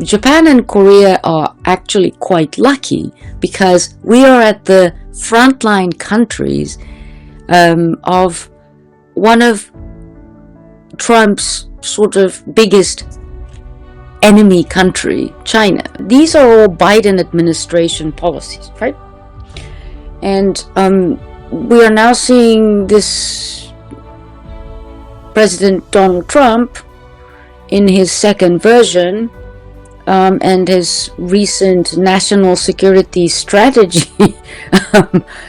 Japan and Korea are actually quite lucky because we are at the frontline countries of one of Trump's sort of biggest enemy country, China. These are all Biden administration policies, right? And we are now seeing this President Donald Trump in his second version and his recent national security strategy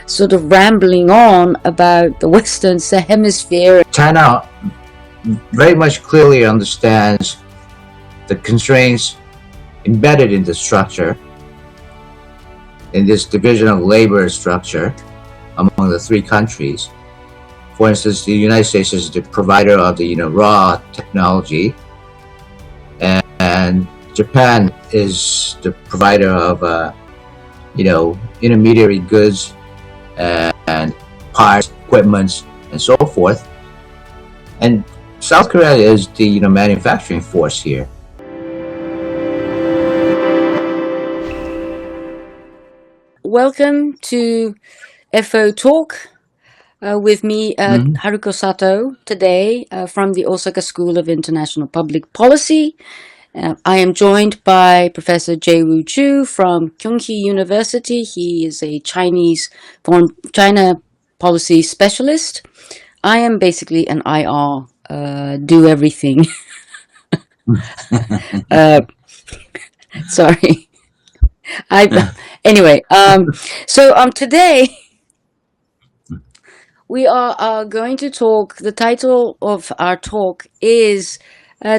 sort of rambling on about the Western Hemisphere. China very much clearly understands the constraints embedded in the structure, in this division of labor structure among the three countries. For instance, the United States is the provider of the raw technology, and Japan is the provider of intermediary goods and parts, equipment, and so forth. And South Korea is the manufacturing force here. Welcome to FO Talk with me, Haruko Satoh, today from the Osaka School of International Public Policy. I am joined by Professor Jaewoo Choo from Kyunghee University. He is a China policy specialist. I am basically an IR, do everything. Sorry. Anyway, so today we are going to talk. The title of our talk is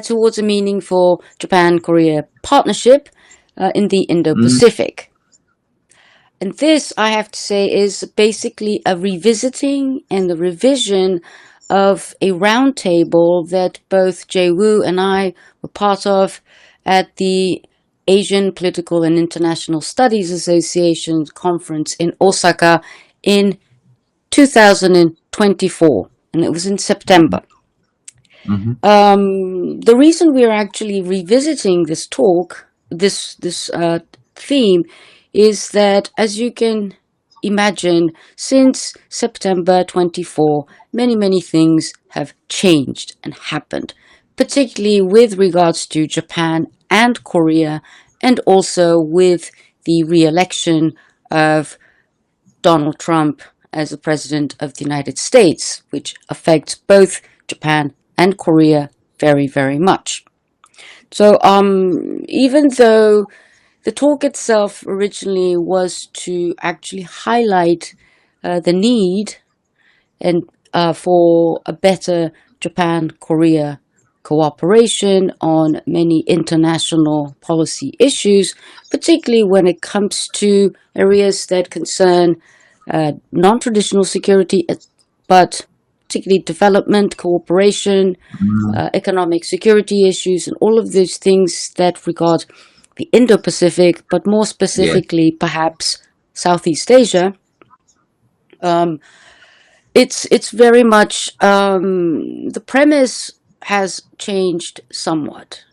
Towards a Meaningful Japan-Korea Partnership in the Indo-Pacific. And this, I have to say, is basically a revisiting and a revision of a roundtable that both Jaewoo and I were part of at the Asian Political and International Studies Association conference in Osaka in 2024, and it was in September. The reason we are actually revisiting this talk, this theme, is that, as you can imagine, since September 24, many things have changed and happened, particularly with regards to Japan and Korea, and also with the re-election of Donald Trump as the President of the United States, which affects both Japan and Korea very much. So even though the talk itself originally was to actually highlight the need and for a better Japan-Korea cooperation on many international policy issues, particularly when it comes to areas that concern non-traditional security, but particularly development, cooperation, economic security issues, and all of those things that regard the Indo-Pacific, but more specifically, perhaps Southeast Asia. It's very much the premise has changed somewhat,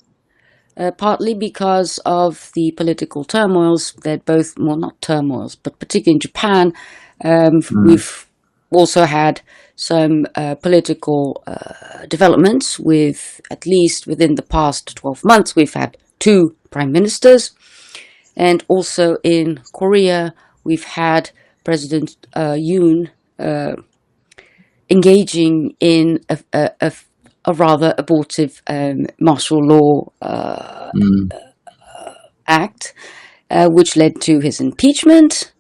partly because of the political turmoils that not turmoils, but particularly in Japan, we've also had some political developments at least within the past 12 months. We've had 2 prime ministers, and also in Korea, we've had President Yoon engaging in a rather abortive martial law act, which led to his impeachment,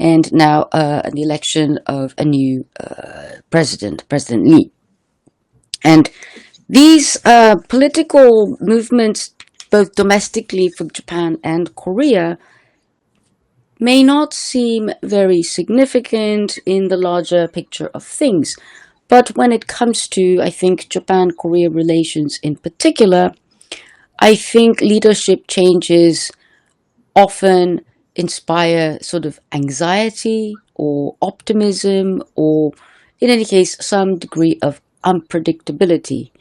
and now an election of a new President Lee. And these political movements, both domestically for Japan and Korea, may not seem very significant in the larger picture of things. But when it comes to, I think, Japan-Korea relations in particular, I think leadership changes often inspire sort of anxiety or optimism, or in any case, some degree of unpredictability.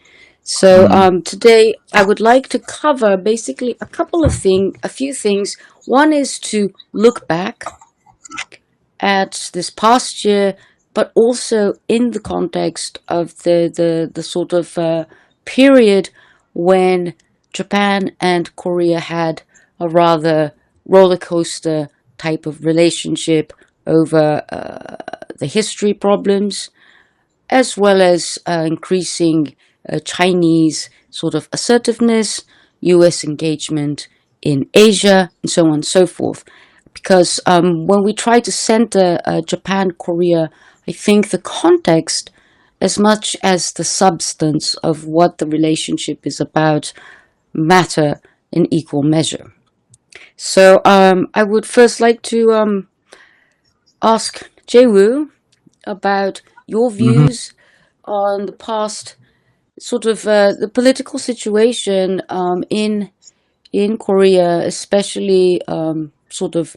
So mm, today I would like to cover basically a few things. One is to look back at this past year, but also in the context of the sort of period when Japan and Korea had a rather roller coaster type of relationship over the history problems, as well as increasing Chinese sort of assertiveness, US engagement in Asia, and so on and so forth. Because when we try to center Japan, Korea, I think the context, as much as the substance of what the relationship is about, matter in equal measure. So I would first like to ask Jaewoo about your mhm, views on the past sort of the political situation in Korea, especially sort of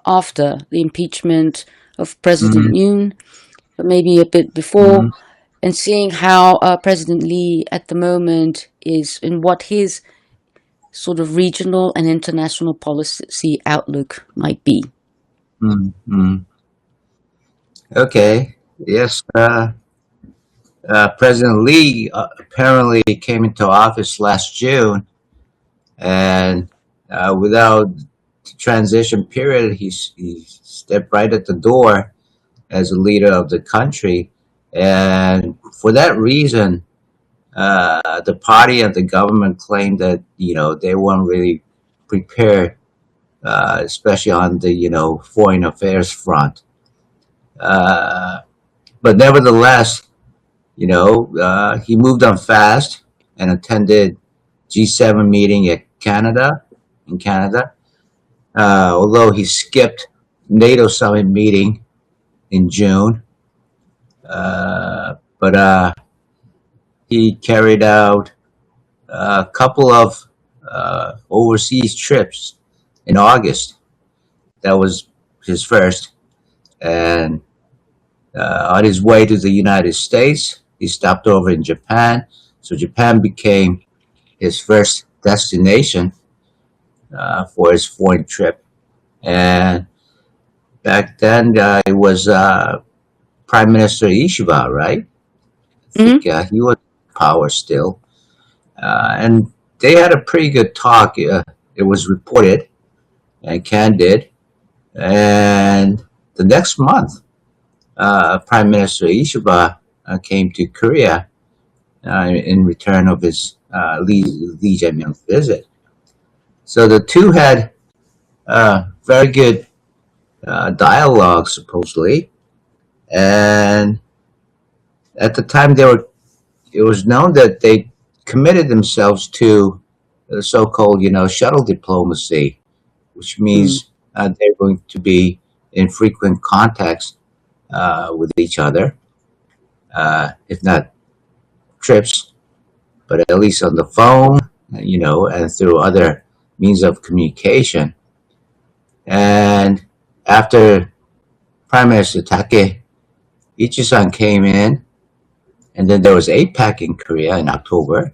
after the impeachment of President mhm, Yoon, but maybe a bit before, mhm, and seeing how President Lee at the moment is in what his sort of regional and international policy outlook might be. mhm, mhm. Okay. Yes. President Lee apparently came into office last June, and without the transition period, he stepped right at the door as a leader of the country. And for that reason, the party and the government claimed that they weren't really prepared, especially on the foreign affairs front. Uh, but nevertheless, he moved on fast and attended G7 meeting in Canada. Although he skipped NATO summit meeting in June, but he carried out a couple of overseas trips in August. That was his first, and on his way to the United States, he stopped over in Japan. So Japan became his first destination for his foreign trip. And back then, it was Prime Minister Ishiba, right? I Mm-hmm. think he was in power still. And they had a pretty good talk. It was reported and candid. And the next month, Prime Minister Ishiba came to Korea in return of his Lee Jae-myung visit. So the two had very good dialogue, supposedly. And at the time, it was known that they committed themselves to the so-called, shuttle diplomacy, which Mm. means they're going to be in frequent contacts with each other, if not trips, but at least on the phone, and through other means of communication. And after Prime Minister Take Ichisan came in, and then there was APEC in Korea in October,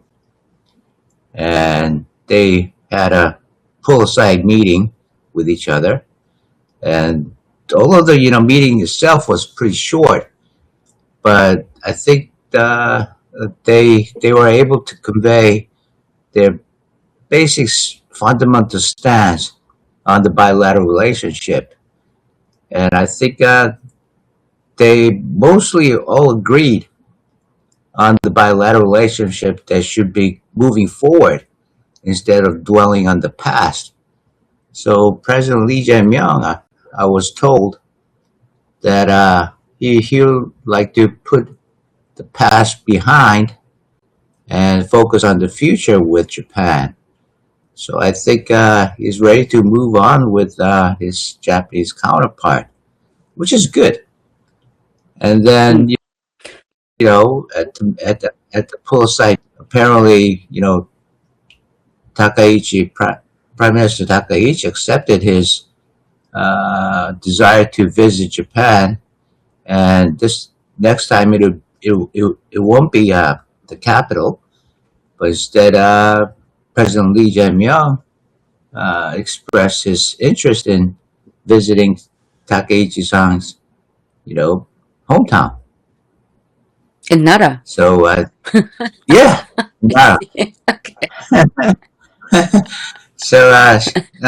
and they had a pull aside meeting with each other. And although the meeting itself was pretty short, but I think they were able to convey their basic fundamental stance on the bilateral relationship. And I think they mostly all agreed on the bilateral relationship that should be moving forward instead of dwelling on the past. So President Lee Jae-myung, I was told that he would like to put the past behind and focus on the future with Japan. So I think he's ready to move on with his Japanese counterpart, which is good. And then Mm. at the poolside, apparently Takaichi, Prime Minister Takaichi, accepted his desire to visit Japan, and this next time it won't be the capital, but instead, President Lee Jae-myung expressed his interest in visiting Takeichi-san's, you know, hometown. In Nara. So, yeah, wow. Okay. So,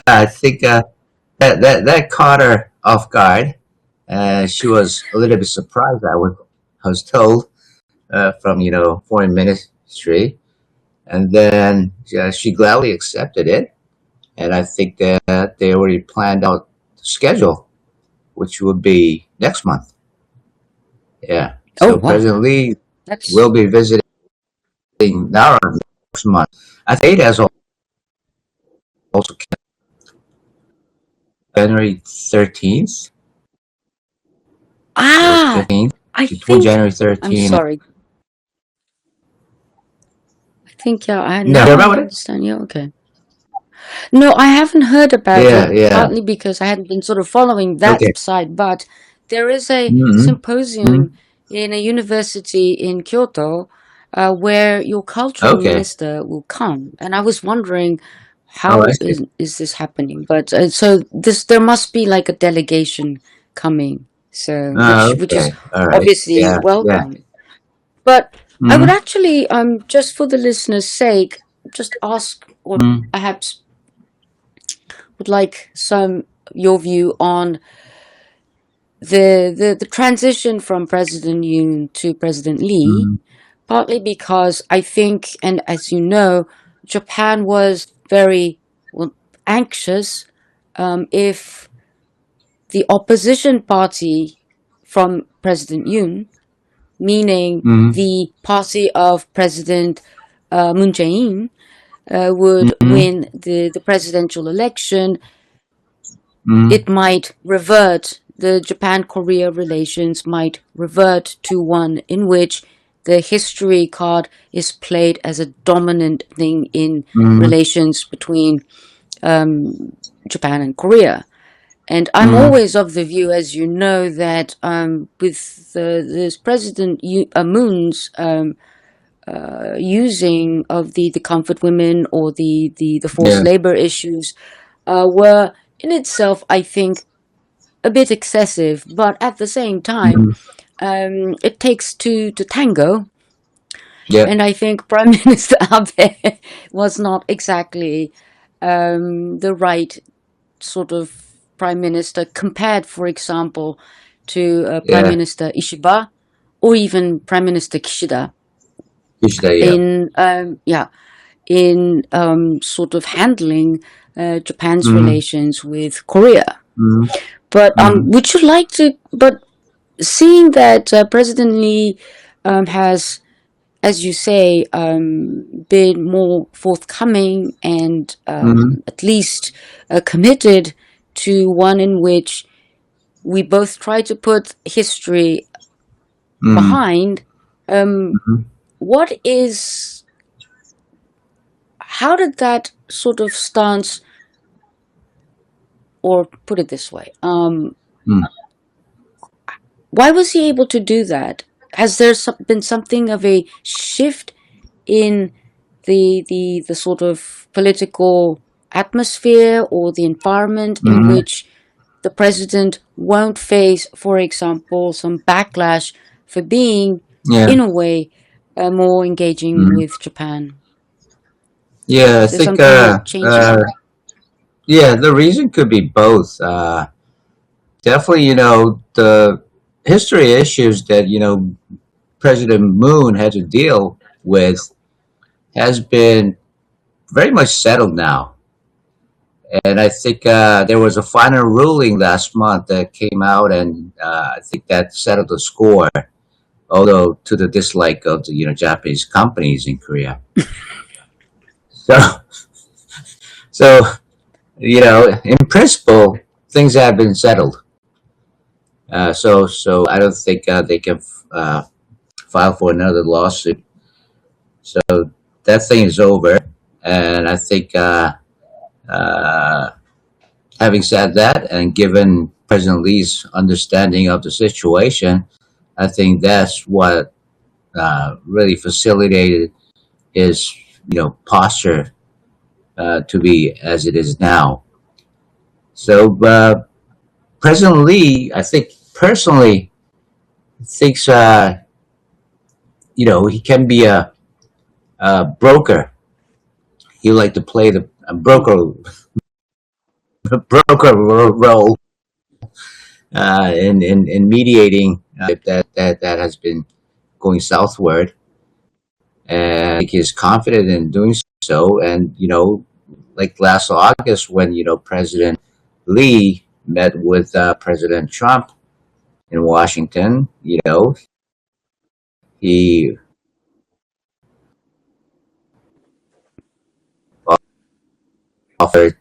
I think that caught her off guard. She was a little bit surprised. I was told from foreign ministry, and then she gladly accepted it. And I think that they already planned out the schedule, which would be next month. Yeah. Oh, So wow. President Lee That's will be visiting Nara next month. I think it has also January 13th or ah. 15th, I between think January I'm 13th. sorry. I think yeah. No, Now hear I about it? understand. Yeah. Okay. No, I haven't heard about Yeah, it. yeah. Partly because I hadn't been sort of following Okay. that side, but there is a Mm-hmm. Mm-hmm. symposium in a university in Kyoto where your cultural Okay. minister will come, and I was wondering Oh, I how see. is this happening? But so this there must be like a delegation coming, so Oh, which is okay. All right. obviously Yeah, yeah. welcome. But I would Mm-hmm. actually just for the listeners' sake just ask or Mm-hmm. perhaps would like some your view on the transition from President Yoon to President Lee, Mm-hmm. partly because I think, and as you know, Japan was very well, anxious if the opposition party from President Yoon, meaning Mm-hmm. the party of President Moon Jae-in, would Mm-hmm. win the presidential election, Mm-hmm. it might revert, the Japan Korea relations might revert to one in which the history card is played as a dominant thing in Mm-hmm. relations between Japan and Korea. And I'm Mm-hmm. always of the view, as you know, that with this President Moon's using of the comfort women or the forced Yeah. labor issues were in itself, I think, a bit excessive, but at the same time, Mm-hmm. it takes two to tango. Yeah. And I think Prime Minister Abe was not exactly the right sort of prime minister compared, for example, to Prime Yeah. Minister Ishiba or even Prime Minister Kishida Kishida, yeah. in in sort of handling Japan's Mm-hmm. relations with Korea. Mm-hmm. But Mm-hmm. would you like to? But seeing that President Lee has, as you say, been more forthcoming and Mm-hmm. at least committed to one in which we both try to put history Mm-hmm. behind, Mm-hmm. what is, how did that sort of stance, or put it this way, Mm-hmm. why was he able to do that? Has there been something of a shift in the sort of political atmosphere or the environment in Mm-hmm. which the president won't face, for example, some backlash for being, Yeah. in a way, more engaging Mm-hmm. with Japan? Yeah, I Is there think something that changes? yeah, the reason could be both. Definitely, the history issues that, President Moon had to deal with has been very much settled now. And I think there was a final ruling last month that came out, and I think that settled the score, although to the dislike of the Japanese companies in Korea. So, so in principle, things have been settled. So I don't think they can uh, file for another lawsuit. So that thing is over, and I think uh, having said that, and given President Lee's understanding of the situation, I think that's what really facilitated his posture to be as it is now. So President Lee, I think personally thinks he can be a broker. He like to play the broker role in mediating that has been going southward, and I think he's confident in doing so. And like last August when President Lee met with President Trump in Washington, he offered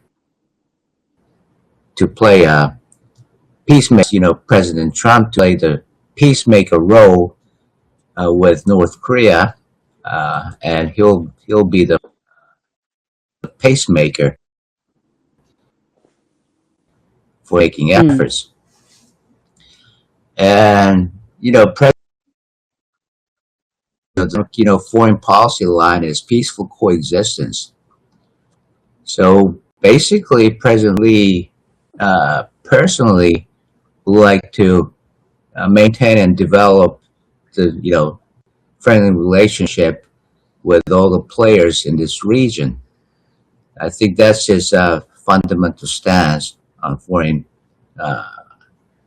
to play a peacemaker. President Trump to play the peacemaker role with North Korea, and he'll be the pacemaker for making Mm. efforts. And foreign policy line is peaceful coexistence. So basically, President Lee personally would like to maintain and develop the friendly relationship with all the players in this region. I think that's his fundamental stance on foreign uh,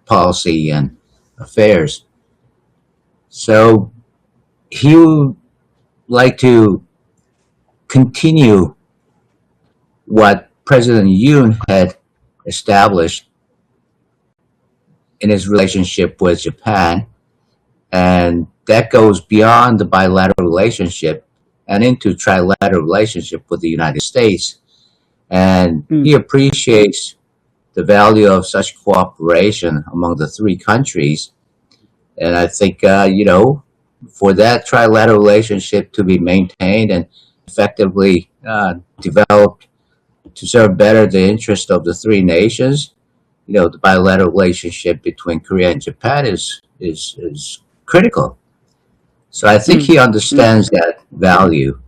policy and affairs. So he would like to continue what President Yoon had established in his relationship with Japan, and that goes beyond the bilateral relationship and into trilateral relationship with the United States. And he Mm. appreciates the value of such cooperation among the three countries. And I think, for that trilateral relationship to be maintained and effectively developed to serve better the interest of the three nations, the bilateral relationship between Korea and Japan is critical. So I think Mm. he Mm. understands that value.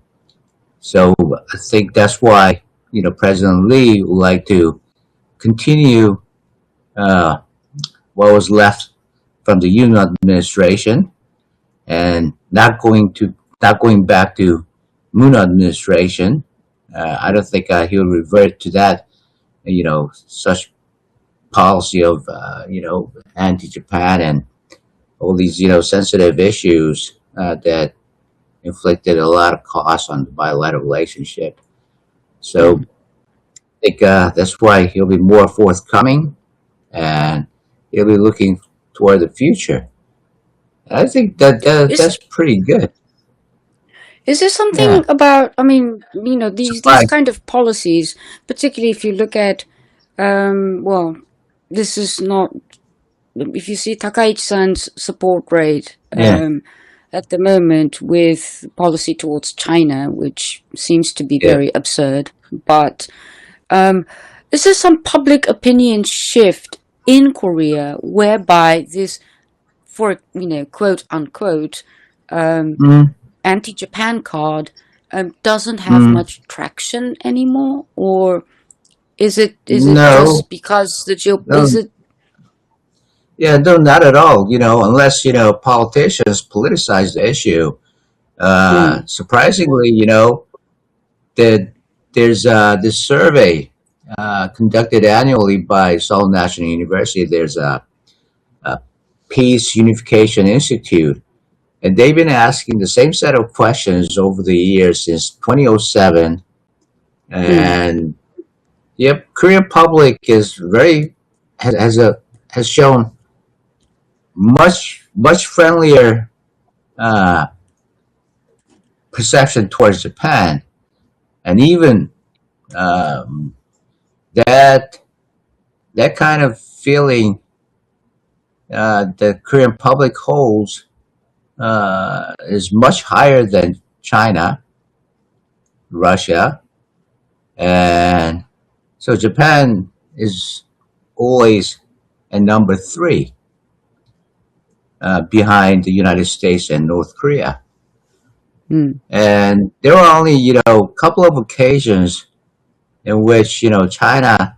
So I think that's why President Lee would like to continue uh, what was left from the Yoon administration and not going back to Moon administration. I don't think he'll revert to that. Such policy of anti-Japan and all these sensitive issues that inflicted a lot of cost on the bilateral relationship. So Mm. I think that's why he'll be more forthcoming and he'll be looking toward the future. I think Is that's pretty good. is there something Yeah. about? I mean, these Surprise. kind of policies, particularly if you look at, well, this is not. If you see Takaichi-san's support rate Yeah. at the moment with policy towards China, which seems to be Yeah. very absurd, but um, is there some public opinion shift in Korea whereby this, for quote unquote, um, Mm, anti-Japan card doesn't have mm. much traction anymore, or is it No, just because the geo? no, Is it? yeah, no, not at all. Unless politicians politicize the issue. Mm, Surprisingly, that there's this survey conducted annually by Seoul National University. There's a Peace Unification Institute, and they've been asking the same set of questions over the years since 2007. mm, And yep, Korean public is very has shown much friendlier uh, perception towards Japan, and even um, that that kind of feeling the Korean public holds is much higher than China, Russia, and so Japan is always a number three behind the United States and North Korea. Mm. And there were only, a couple of occasions in which, China,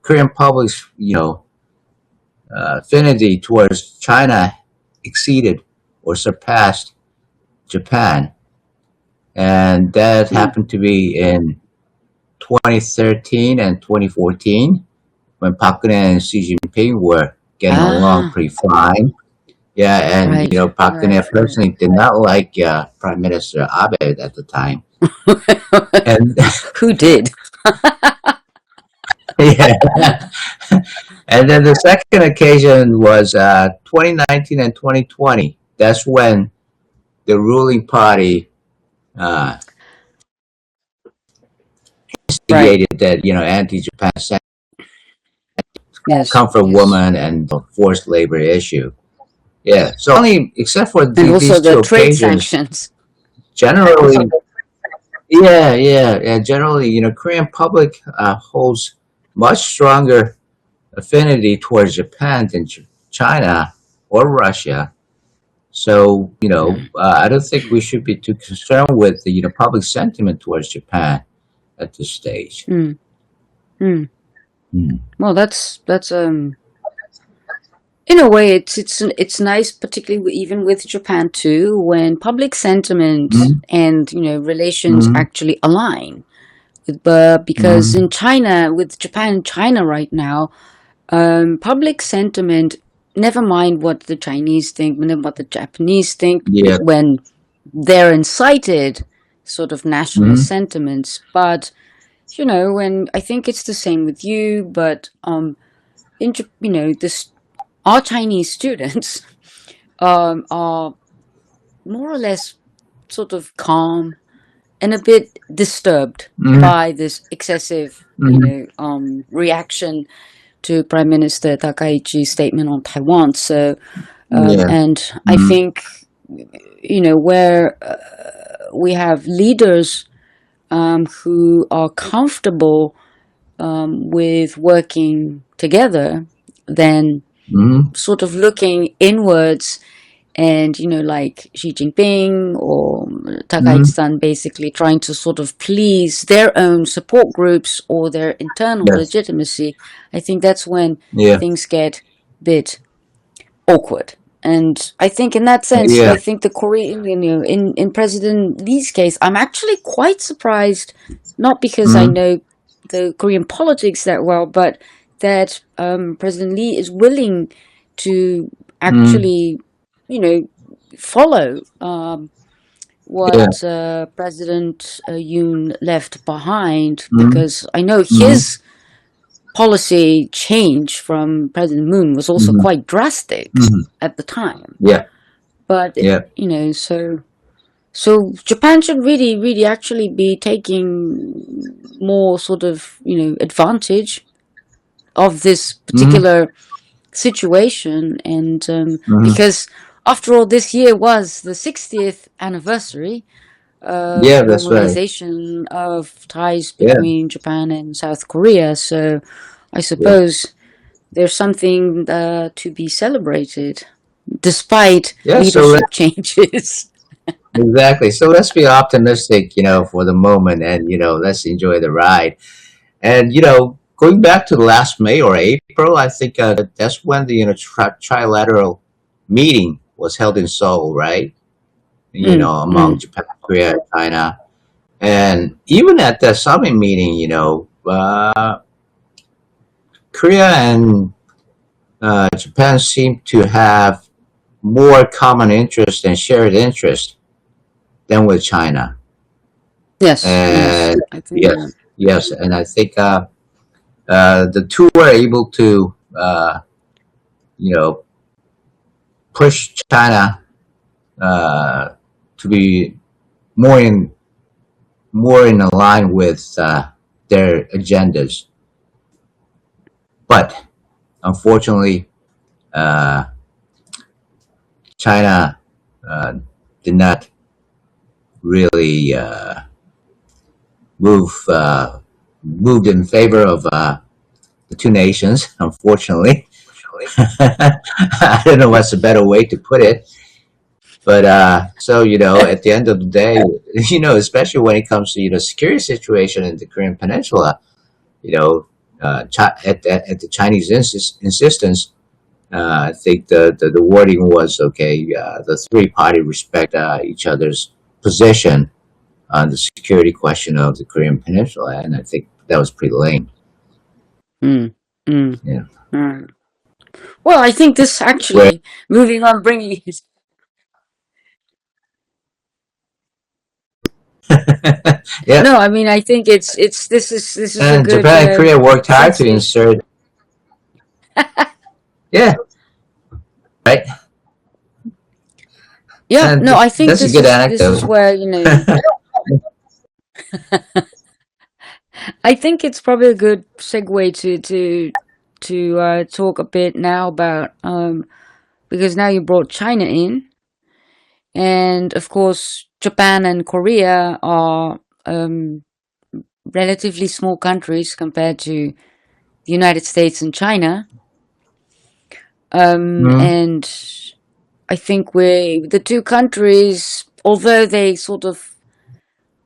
Korean public's, affinity towards China exceeded or surpassed Japan. And that Mm. happened to be in 2013 and 2014 when Park Geun-hye and Xi Jinping were getting along Ah, pretty fine. Yeah, and right, Park Geun-hye right, personally did not like Prime Minister Abe at the time, right. and Who did? yeah, and then the second occasion was 2019 and 2020. That's when the ruling party uh, Right. instigated that anti-Japan Yes, comfort yes. woman and forced labor issue. Yeah, so only except for And also these the two trade occasions, sanctions. generally, yeah. Generally, Korean public holds much stronger affinity towards Japan than China or Russia. So, Mm. I don't think we should be too concerned with the public sentiment towards Japan at this stage. Mm. Mm. Mm. Well, that's in a way it's nice, particularly even with Japan too, when public sentiment Mm. and relations Mm. actually align. But because Mm. in China, with Japan and China right now, public sentiment, never mind what the Chinese think, never what the Japanese think, Yeah. when they're incited sort of nationalist Mm. sentiments. But when I think it's the same with you, but this our Chinese students are more or less sort of calm and a bit disturbed Mm. by this excessive, Mm. reaction to Prime Minister Takaichi's statement on Taiwan. So, Yeah. and I Mm. think, where we have leaders who are comfortable with working together, then Mm. sort of looking inwards and like Xi Jinping or Mm. Takaichi-san basically trying to sort of please their own support groups or their internal Yes. legitimacy, I think that's when Yeah. things get a bit awkward. And I think in that sense, Yeah. I think the Korean, in President Lee's case, I'm actually quite surprised, not because I Mm. know the Korean politics that well, but that President Lee is willing to Mm. actually, follow Yeah. what President Yoon left behind, Mm. because I know Mm. his policy change from President Moon was also Mm. quite drastic Mm. at the time. Yeah. But Yeah. so Japan should really, really actually be taking more sort of advantage of this Mm. particular situation, and Mm. because after all, this year was the 60th anniversary of Yeah, that's right. normalization of ties Yeah. between Japan and South Korea. So I Yeah. suppose there's something to be celebrated, despite Yeah. leadership changes. Exactly. So let's be optimistic, for the moment, and let's enjoy the ride. And going back to the last May or April, I think that's when the trilateral meeting was held in Seoul, right? Mm, Among mm, Japan, Korea, and China, and even at the summit meeting, Korea and Japan seem to have more common interest and shared interest than with China. yes, yes, And I think yes, yes, and I think the two were able to, you know, push China to be more in line with their agendas. But unfortunately, uh, China did not really moved in favor of the two nations. Unfortunately, I don't know what's a better way to put it. But so at the end of the day, especially when it comes to security situation in the Korean Peninsula, you know, at the Chinese insistence, I think the wording was okay. The three party respect each other's position on the security question of the Korean Peninsula, and I think that was pretty lame. Mm, mm, Yeah. mm. Well, I think this Where, actually, moving on, bringing it. yeah, No, I mean, I think this is a and good Japan and Korea worked hard to sensation. insert. Yeah, right. Yeah, And no, I think that's a good this is anecdote. where I think it's probably a good segue to talk a bit now about because now you brought China in, and of course Japan and Korea are relatively small countries compared to the United States and China, Mm, and I think the two countries, although they sort of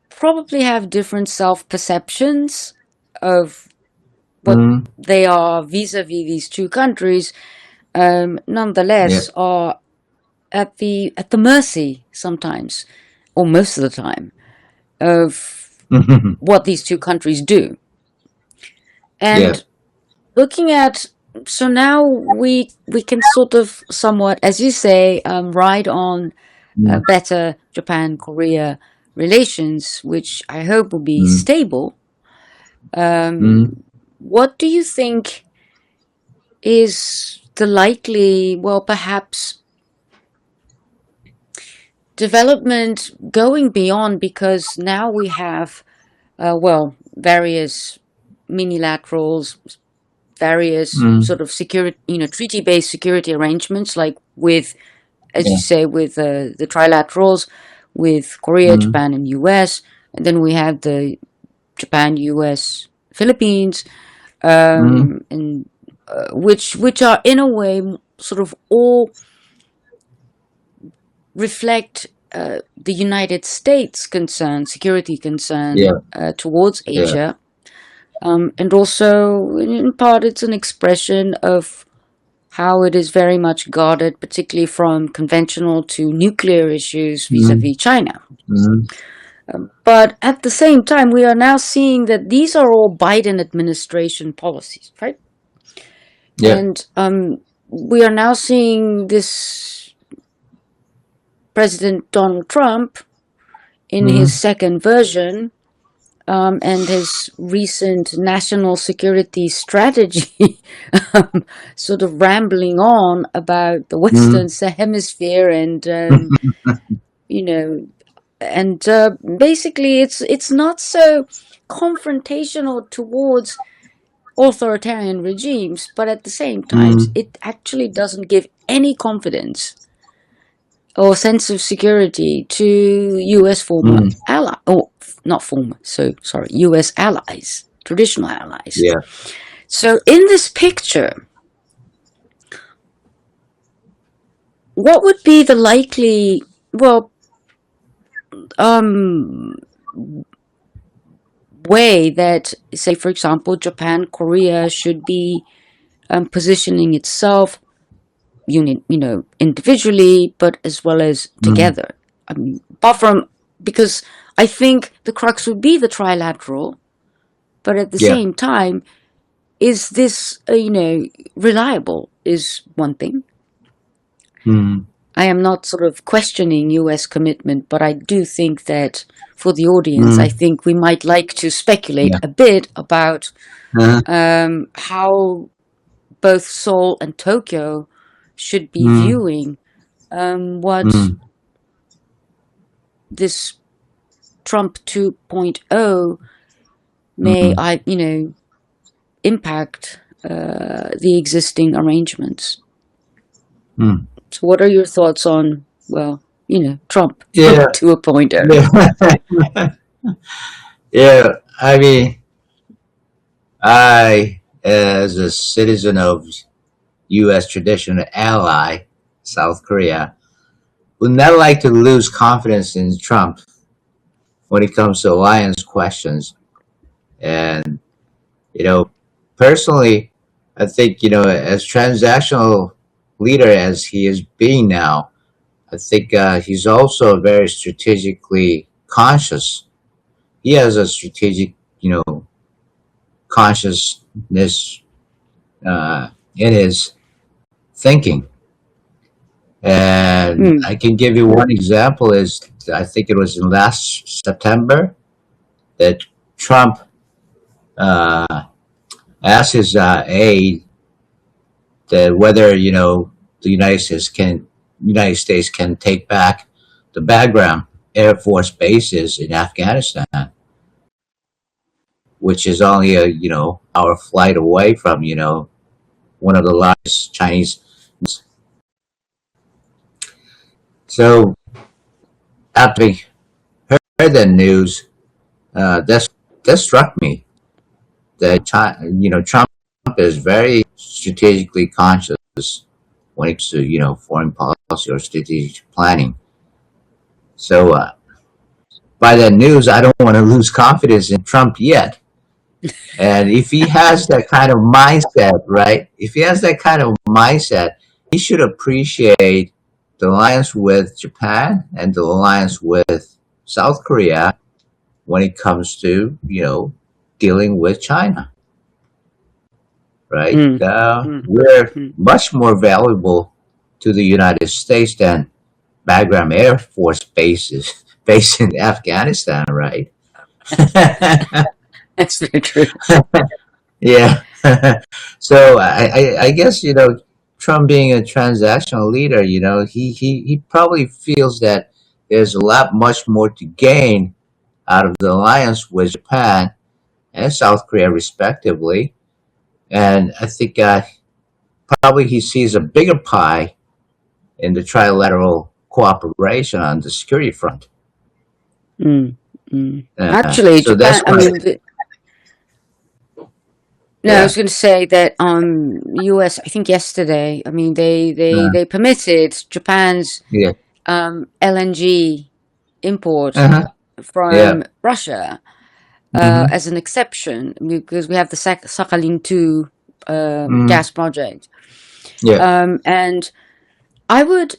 probably have different self perceptions of what mm, they are vis-a-vis these two countries, yeah. nonetheless are at the mercy sometimes, or most of the time, of what these two countries do. Yeah. And looking at so now we can sort of somewhat, as you say, ride on Mm, better Japan Korea relations, which I hope will be mm, stable. Um, mm, what do you think is the likely, well, perhaps development going beyond? Because now we have, well, various minilaterals, various mm, sort of security, treaty-based security arrangements, like with, as you yeah. say, with the trilaterals with Korea, Mm, Japan, and US, and then we have the Japan, US, Philippines, mm, and which are in a way sort of all reflect the United States concern, security concern yeah. towards Yeah. Asia, and also in part it's an expression of how it is very much guarded, particularly from conventional to nuclear issues Mm, vis-a-vis China. mm, But at the same time, we are now seeing that these are all Biden administration policies, right? yeah. And we are now seeing this President Donald Trump in his Mm, second version, and his recent national security strategy, sort of rambling on about the Western mm, Hemisphere, and you know, and basically it's not so confrontational towards authoritarian regimes, but at the same time, mm, it actually doesn't give any confidence or sense of security to U.S. former mm, ally, or not former, so sorry, U.S. allies, traditional allies. yeah. So in this picture, what would be the likely, well, um, way that, say, for example, Japan, Korea should be positioning itself, individually, but as well as Mm, together. I mean, apart from, because I think the crux would be the trilateral, but at the yeah. same time, is this, reliable is one thing. Mm, I am not sort of questioning US commitment, but I do think that for the audience, I mm, think we might like to speculate yeah. a bit about Uh, how both Seoul and Tokyo should be mm, viewing what mm, this Trump 2.0 may, mm, impact the existing arrangements. mm. So, what are your thoughts on, well, Trump Yeah. 2.0? Yeah. Yeah. I mean, I, as a citizen of U.S. traditional ally, South Korea, would not like to lose confidence in Trump when it comes to alliance questions. And, you know, personally, I think, as transactional leader as he is being now, I think he's also very strategically conscious. He has a strategic, consciousness in his thinking. And Mm. I can give you one example is I think it was in last September that Trump asked his aide that whether the United States can take back the background Air Force bases in Afghanistan, which is only a hour flight away from one of the largest Chinese. So after I heard that news, that struck me that Trump is very strategically conscious when it comes to foreign policy or strategic planning. So by that news, I don't want to lose confidence in Trump yet. And if he has that kind of mindset, right? If he has that kind of mindset, he should appreciate the alliance with Japan and the alliance with South Korea when it comes to dealing with China, right? Mm. We're Mm. much more valuable to the United States than Bagram Air Force bases based in Afghanistan, right? That's very true. Yeah. So I guess Trump being a transactional leader, he probably feels that there's a lot much more to gain out of the alliance with Japan and South Korea, respectively. And I think probably he sees a bigger pie in the trilateral cooperation on the security front. Mm. Mm. Actually, So that's Japan. I why, mean, no, I yeah, was going to say that U.S. I think yesterday. I mean, uh, they permitted Japan's yeah, LNG import uh-huh, yeah, from Russia hmm, as an exception because we have the Sakhalin 2 hmm, gas project. yeah, And I would,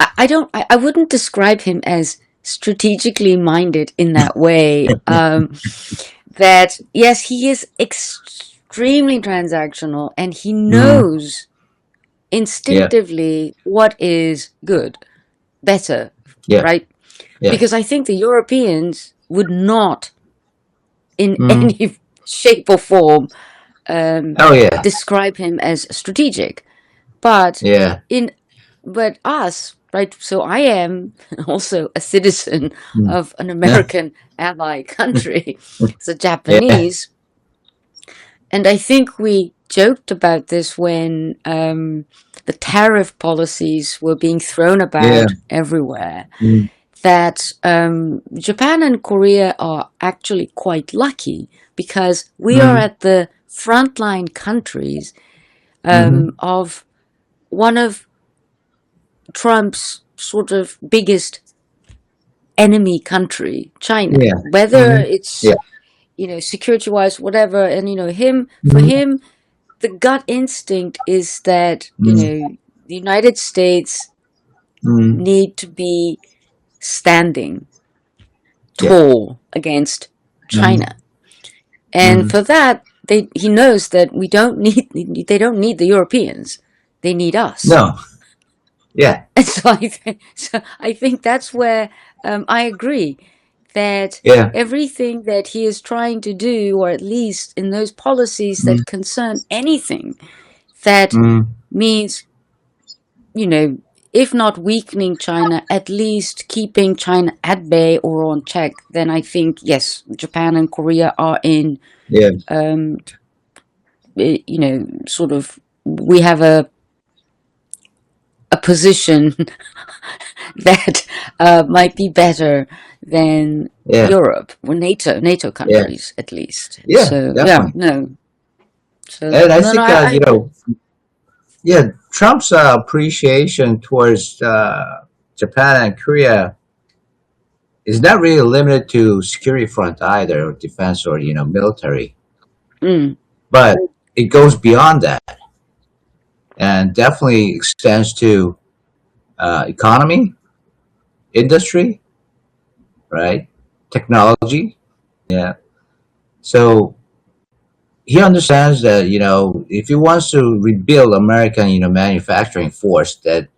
I wouldn't describe him as strategically minded in that way. That yes, he is extremely transactional and he hmm, knows yeah, instinctively what is good, better, yeah, right? yeah, Because I think the Europeans would not, in hmm, any shape or form, um, oh yeah, describe him as strategic. But yeah, in but us, right? So I am also a citizen hmm, of an yeah, American ally country, the yeah, Japanese, and I think we joked about this when the tariff policies were being thrown yeah, about everywhere. hmm, That Japan and Korea are actually quite lucky because we are hmm, at the frontline countries hmm, of one of Trump's sort of biggest enemy country, China. yeah, Whether hmm, it's yeah, security wise, whatever, and for hmm, him, the gut instinct is that hmm, the United States hmm, need to be standing yeah, tall against hmm, China. And hmm, for that, he knows that they don't need the Europeans. They need us. no, yeah, And so I think that's where I agree that yeah, everything that he is trying to do, or at least in those policies hmm, that concern anything that hmm, means, you know, if not weakening China, at least keeping China at bay or on check, then I think, yes, Japan and Korea are in, yeah, um, sort of, we have a position that might be better than yeah, Europe or NATO yeah, countries at least. yeah, So yeah, definitely. no. So And I no, no, think I agree. yeah, Trump's appreciation towards Japan and Korea is not really limited to security front either, or defense or military, Mm. but it goes beyond that and definitely extends to economy, industry, right, technology. Yeah. So he understands that if he wants to rebuild American manufacturing force, that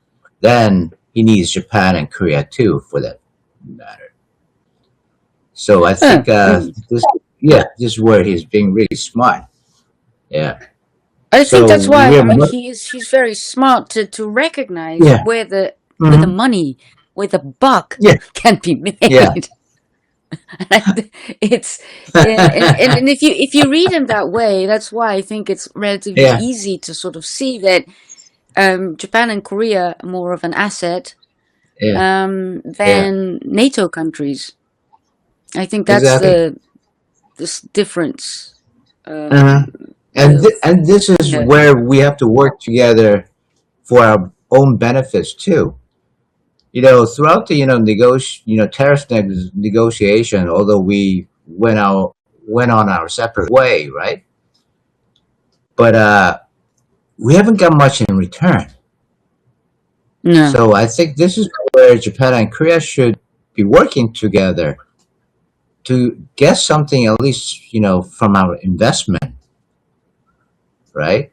then he needs Japan and Korea too, for that matter. So I Oh, think this is where he's being really smart. Yeah. I think So that's why we're he's very smart to recognize yeah. where the Hmm. money, where the buck Yeah. can be Yeah. made. And it's and if you read him that way, that's why I think it's relatively Yeah. easy to sort of see that Japan and Korea are more of an asset Yeah. Yeah. than NATO countries. I think that's Exactly. the this difference. Uh-huh. Of And this is yeah. where we have to work together for our own benefits too. Throughout the tariff negotiation, although we went on our separate way, right? But we haven't got much in return. No. So I think this is where Japan and Korea should be working together to get something, at least from our investment, right?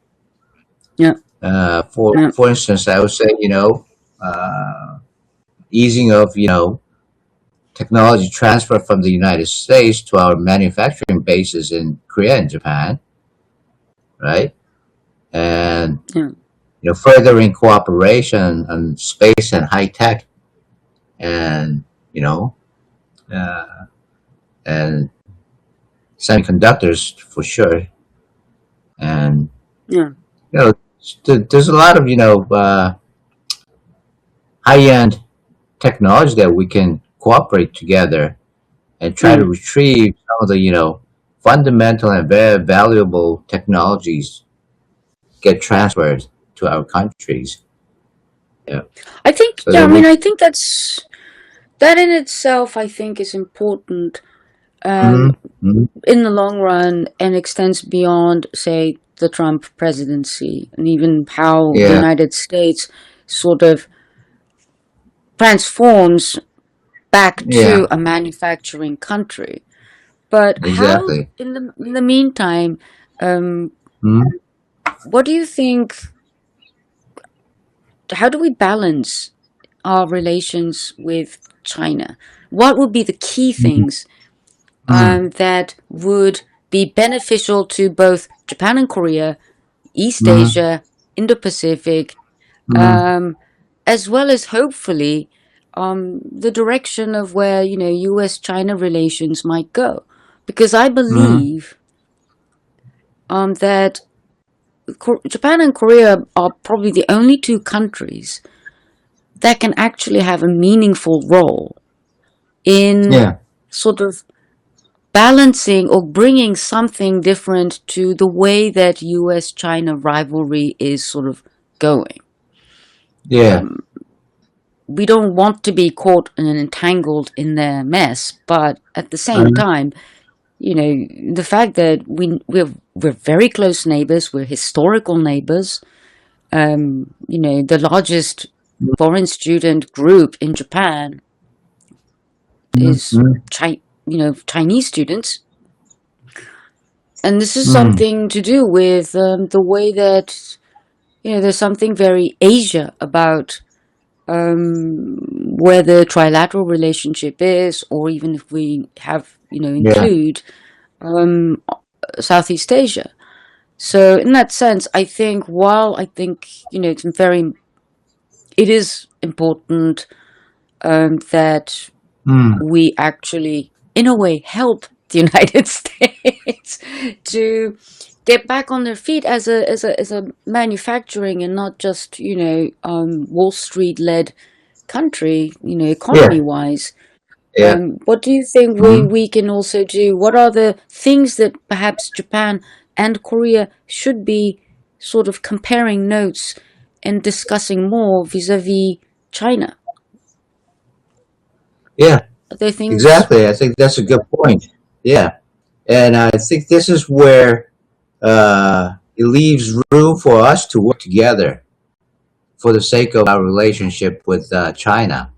Yeah. Yeah. For instance, I would say easing of technology transfer from the United States to our manufacturing bases in Korea and Japan, right? And Yeah. furthering cooperation on space and high tech, and uh, and semiconductors for sure. And Yeah. there's a lot of high end technology that we can cooperate together and try to Mm. retrieve some of the fundamental and very valuable technologies get transferred to our countries. Yeah. I think, So yeah, that I mean, we. I think that in itself, I think is important um, Mhm, mhm. in the long run and extends beyond, say, the Trump presidency and even how the Yeah. United States sort of transforms back Yeah. to a manufacturing country. But how, Exactly. in the meantime, um, Mhm, what do you think? How do we balance our relations with China? What would be the key mhm, things mhm, that would be beneficial to both Japan and Korea, East mhm, Asia, Indo-Pacific, mhm, um, as well as hopefully the direction of where U.S.-China relations might go? Because I mhm. believe that Japan and Korea are probably the only two countries that can actually have a meaningful role in Yeah. sort of balancing or bringing something different to the way that US China rivalry is sort of going. Yeah. Um, we don't want to be caught and entangled in their mess, but at the same Uh, time, the fact that we're very close neighbors, we're historical neighbors. The largest foreign student group in Japan mhm, is mhm, Chinese students, and this is mhm. something to do with the way that there's something very Asia about where the trilateral relationship is, or even if we have Yeah. include um, Southeast Asia. So in that sense, I think while I think it is important that Mm. we actually, in a way, help the United States to get back on their feet as a manufacturing and not just Wall Street led country, Yeah. economy wise. Yeah. What do you think Mhm. we can also do? What are the things that perhaps Japan and Korea should be sort of comparing notes and discussing more vis-a-vis China? Yeah, Are there things? exactly. I think that's a good point. Yeah, and I think this is where it leaves room for us to work together for the sake of our relationship with China,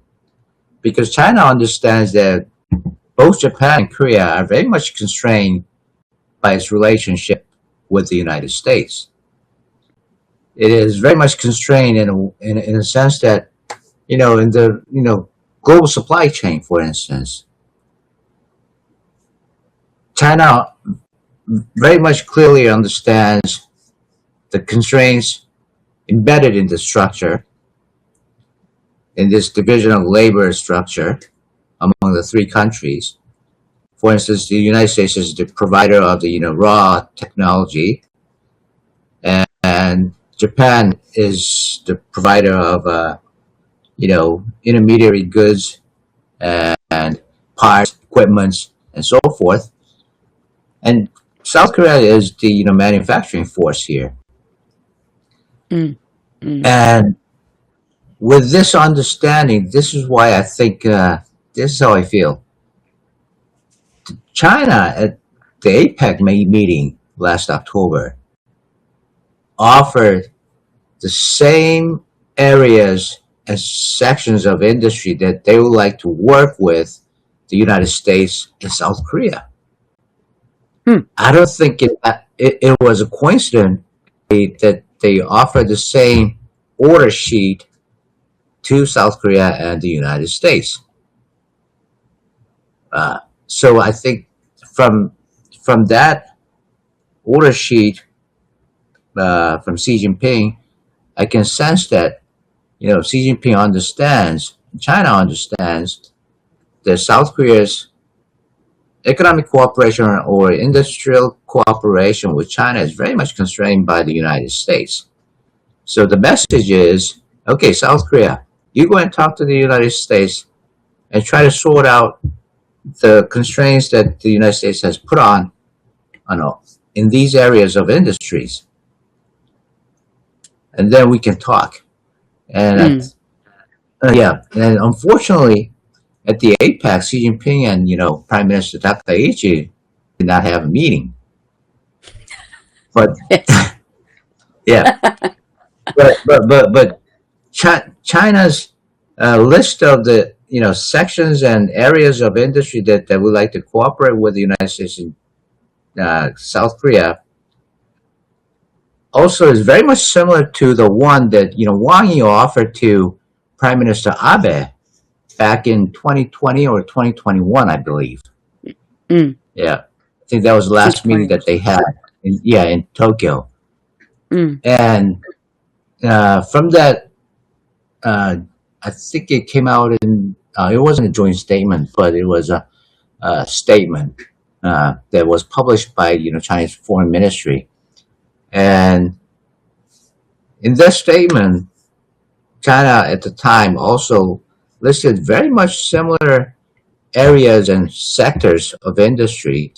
because China understands that both Japan and Korea are very much constrained by its relationship with the United States. It is very much constrained in a sense that, in the, global supply chain, for instance, China very much clearly understands the constraints embedded in the structure, in this division of labor structure among the three countries. For instance, the United States is the provider of the raw technology, and Japan is the provider of intermediary goods and parts, equipments, and so forth. And South Korea is the manufacturing force here. Mm, mm, And with this understanding, this is why I think this is how I feel. China at the APEC meeting last October offered the same areas and sections of industry that they would like to work with the United States and South Korea. mm, I don't think it was a coincidence that they offered the same order sheet to South Korea and the United States. So I think from from that order sheet from Xi Jinping, I can sense that Xi Jinping understands, China understands that South Korea's economic cooperation or industrial cooperation with China is very much constrained by the United States. So the message is, okay, South Korea, you go and talk to the United States and try to sort out the constraints that the United States has put on in these areas of industries, and then we can talk. And mm. yeah, and unfortunately, at the APEC, Xi Jinping and Prime Minister Takaichi did not have a meeting. But Yes. yeah, but China's list of the sections and areas of industry that would like to cooperate with the United States and South Korea also is very much similar to the one that Wang Yi offered to Prime Minister Abe back in 2020 or 2021, I believe. Mm. Yeah, I think that was the last meeting 2020. that they had in Tokyo. Mm, And from that, uh, I think it came out in it wasn't a joint statement, but it was a statement that was published by Chinese Foreign Ministry. And in that statement, China at the time also listed very much similar areas and sectors of industry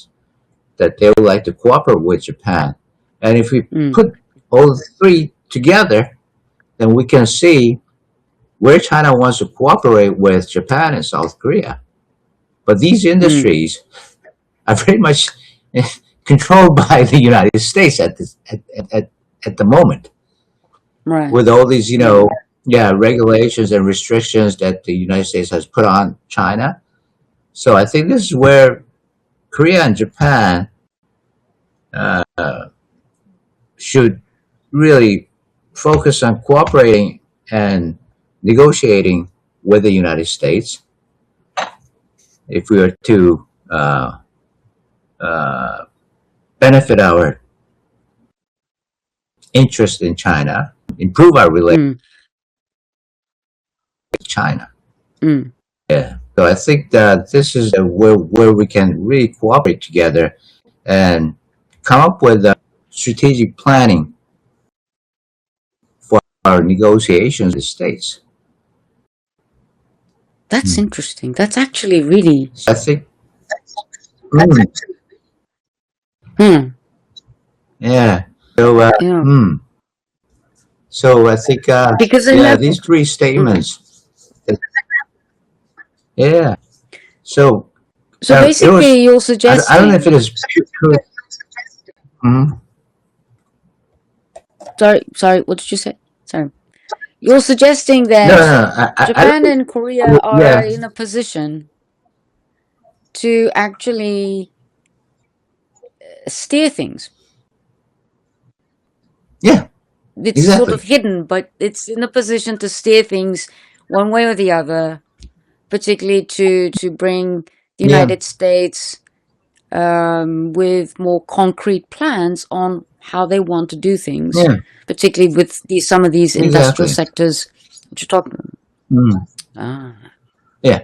that they would like to cooperate with Japan. And if we mm, put all three together, then we can see where China wants to cooperate with Japan and South Korea. But these mm. industries are very much controlled by the United States at the moment, Right. with all these regulations and restrictions that the United States has put on China. So I think this is where Korea and Japan uh, should really focus on cooperating and negotiating with the United States if we are to uh, benefit our interest in China, improve our relationship Mm, with China. mm. Yeah. So I think that this is where we can really cooperate together and come up with strategic planning for our negotiations with the states. That's Hmm. interesting. That's actually really. So I think, mm, Hmm. yeah. So, Yeah. So I think, Because in yeah, that, these three mm. statements. Yeah. So So it was. basically, you're I don't know if suggesting. it is. Mhm. Sorry. What did you say? Sorry. You're suggesting No, that no, I Japan don't. and Korea are Yeah, in a position to actually steer things. yeah, It's sort of exactly. hidden, but it's in a position to steer things one way or the other, particularly to bring the Yeah, United States with more concrete plans on how they want to do things, yeah, particularly with some of these industrial exactly. sectors that you're talking about. Mm, Ah. yeah.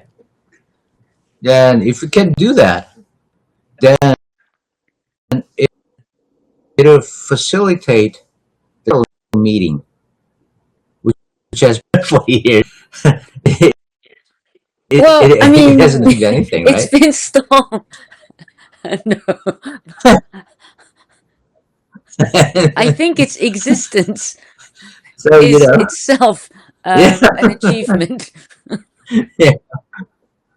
Then if we can do that, then it, it'll facilitate the meeting, which has been for years. it, Well, I it mean, hasn't achieved anything, it's right? been stalled. No, I think its existence So is itself yeah, an achievement. yeah,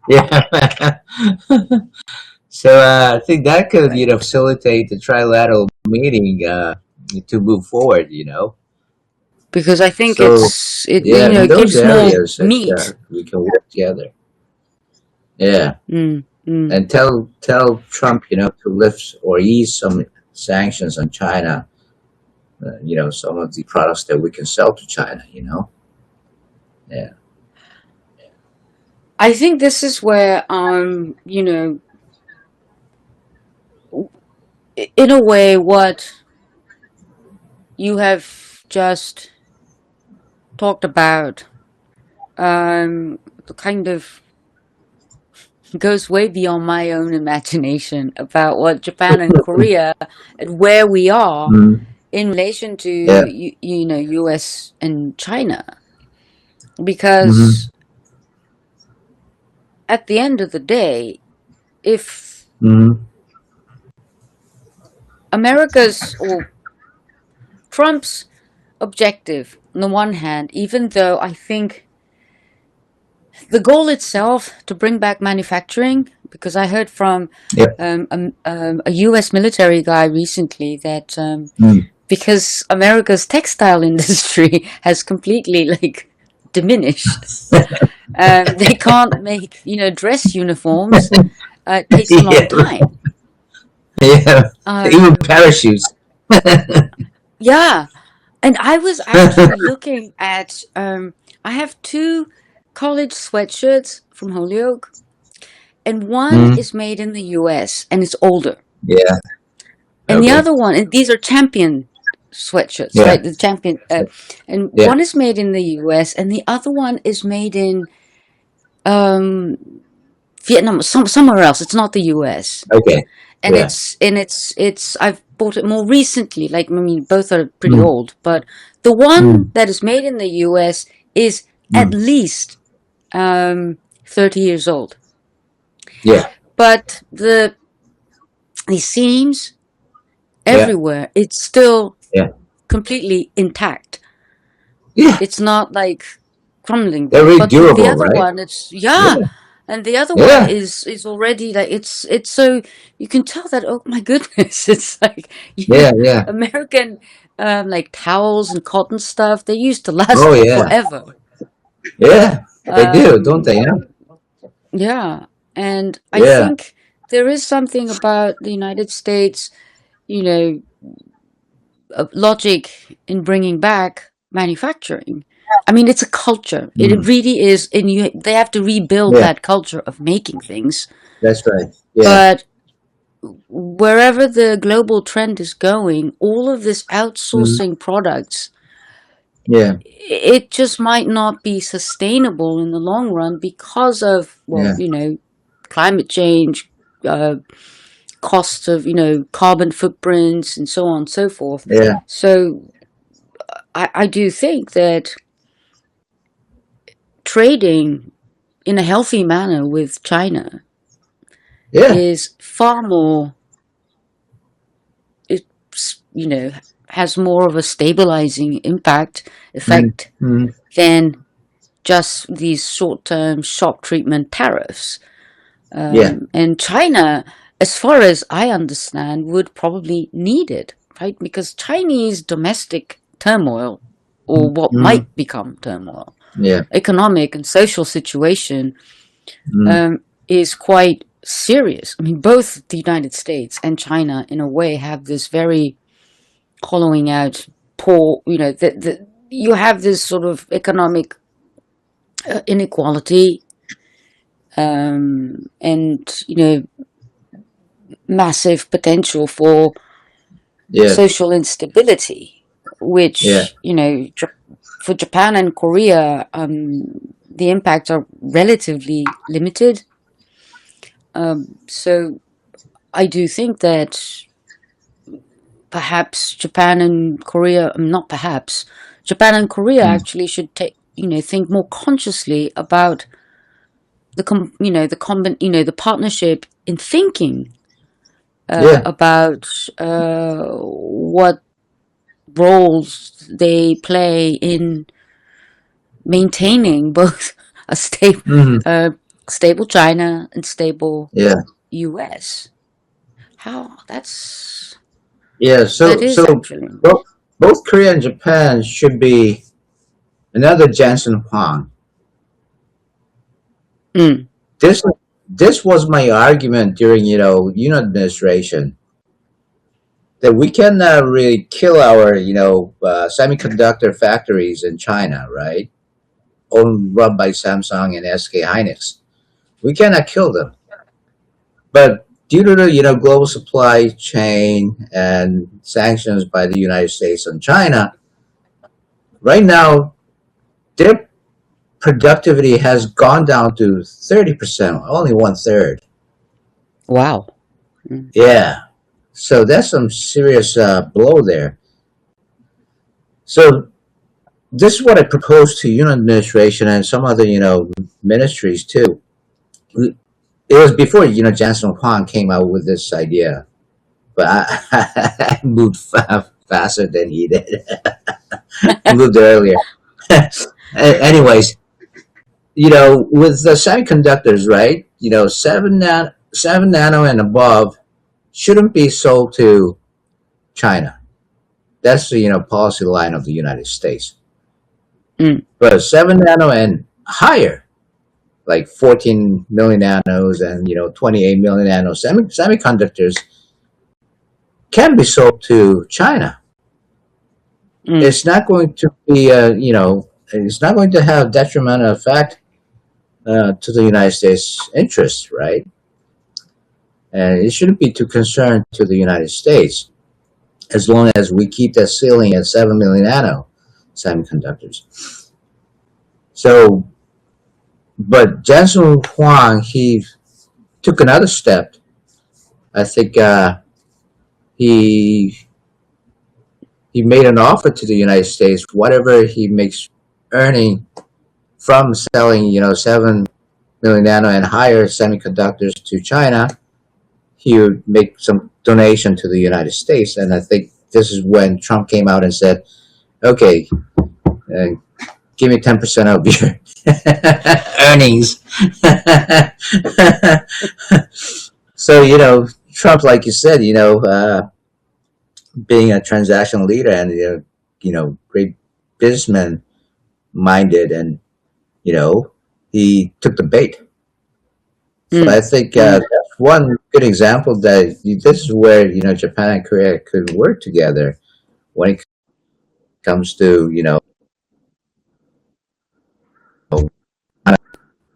yeah. So I think that could facilitate the trilateral meeting to move forward. Because I think So yeah, in it those gives more areas that meat. we can work together. Yeah, Mm, mm. and tell Trump, to lift or ease some sanctions on China. Some of the products that we can sell to China. Yeah. I think this is where in a way, what you have just talked about kind of goes way beyond my own imagination about what Japan and Korea and where we are Mm, in relation to yeah. US and China. Hmm. Because at the end of the day, if Hmm. America's or Trump's objective, on the one hand, even though I think the goal itself to bring back manufacturing, because I heard from Yep. a US military guy recently that Mm. because America's textile industry has completely like diminished. They can't make dress uniforms. It takes a long Yeah. time. Yeah. Even Um, parachutes. yeah, and I was actually looking at. I have two college sweatshirts from Holyoke, and one Mm. is made in the U.S. and it's older, Yeah. and the Okay. other one, and these are Champion sweatshirts, Yeah. right? The Champion, and Yeah. one is made in the U.S. and the other one is made in um, Vietnam, somewhere else. It's not the U.S. Okay. And Yeah. it's I've bought it more recently. Like I mean, both are pretty Mm. old, but the one Mm. that is made in the U.S. is at Mm. least 30 years old. Yeah. But the seams Yeah. everywhere, it's still Yeah. completely intact. Yeah. It's not like crumbling. They're very But the durable, other right? one, it's yeah. Yeah. And the other one Yeah. is already like it's so you can tell that, oh my goodness, it's like Yeah. Yeah. American like towels and cotton stuff, they used to Oh last yeah. forever. Yeah. They do, don't Um they? Yeah. yeah, and I Yeah. think there is something about the United States, you know, logic in bringing back manufacturing. I mean, it's a culture. It Mm. really is, and they have to rebuild Yeah. that culture of making things. That's right. Yeah. But wherever the global trend is going, all of this Mm. outsourcing products, Yeah. it just might not be sustainable in the long run because of, well, Yeah. climate change, uh, costs of, carbon footprints and so on and so forth. Yeah. So I do think that trading in a healthy manner with China Yeah. is far more, it's, has more of a stabilizing mm, effect mm, than just these short-term shock treatment tariffs. yeah. And China, as far as I understand, would probably need it, right? Because Chinese domestic turmoil, or Mm, what mm, might become turmoil, yeah. economic and social situation, Mm, is quite serious. I mean, both the United States and China, in a way, have this very hollowing out poor, you have this sort of economic inequality, and, massive potential for yeah. social instability, Yeah. which, for Japan and Korea, the impacts are relatively limited. So I do think that perhaps Japan and Korea, not perhaps, Japan and Korea Mm, actually should think more consciously about the partnership in thinking yeah. about what roles they play in maintaining both a Mm, stable China and stable yeah. US. How Yeah. that So is actually. both Korea and Japan should be another Jansen Huang. Mm. This this was my argument during administration, that we cannot really kill our semiconductor factories in China, right? Owned run by Samsung and SK Hynix. We cannot kill them, but due to the global supply chain and sanctions by the United States on China, right now their productivity has gone down to 30%, only one third. Wow. Mm. Yeah, so that's some serious blow there. So this is what I proposed to administration and some other ministries too. It was before Jansen Huang came out with this idea, but I moved faster than he did. I moved earlier. Anyways, with the semiconductors, right? 7 nano and above shouldn't be sold to China. That's the policy line of the United States. Mm. But 7 nano and higher, like 14 million nanos and 28 million nano semiconductors, can be sold to China. Mm. It's not going to be it's not going to have detrimental effect to the United States interests, right? And it shouldn't be too concerned to the United States as long as we keep that ceiling at 7 million nano semiconductors. So, but Jensen Huang, he took another step. I think he he made an offer to the United States. Whatever he makes earning from selling, 7 million nano and higher semiconductors to China, he would make some donation to the United States. And I think this is when Trump came out and said, "Okay, uh, give me 10% of your earnings." So Trump, like you said, being a transactional leader and great businessman minded, and he took the bait. So I Mm. think Mm. that's one good example that this is where Japan and Korea could work together when it comes to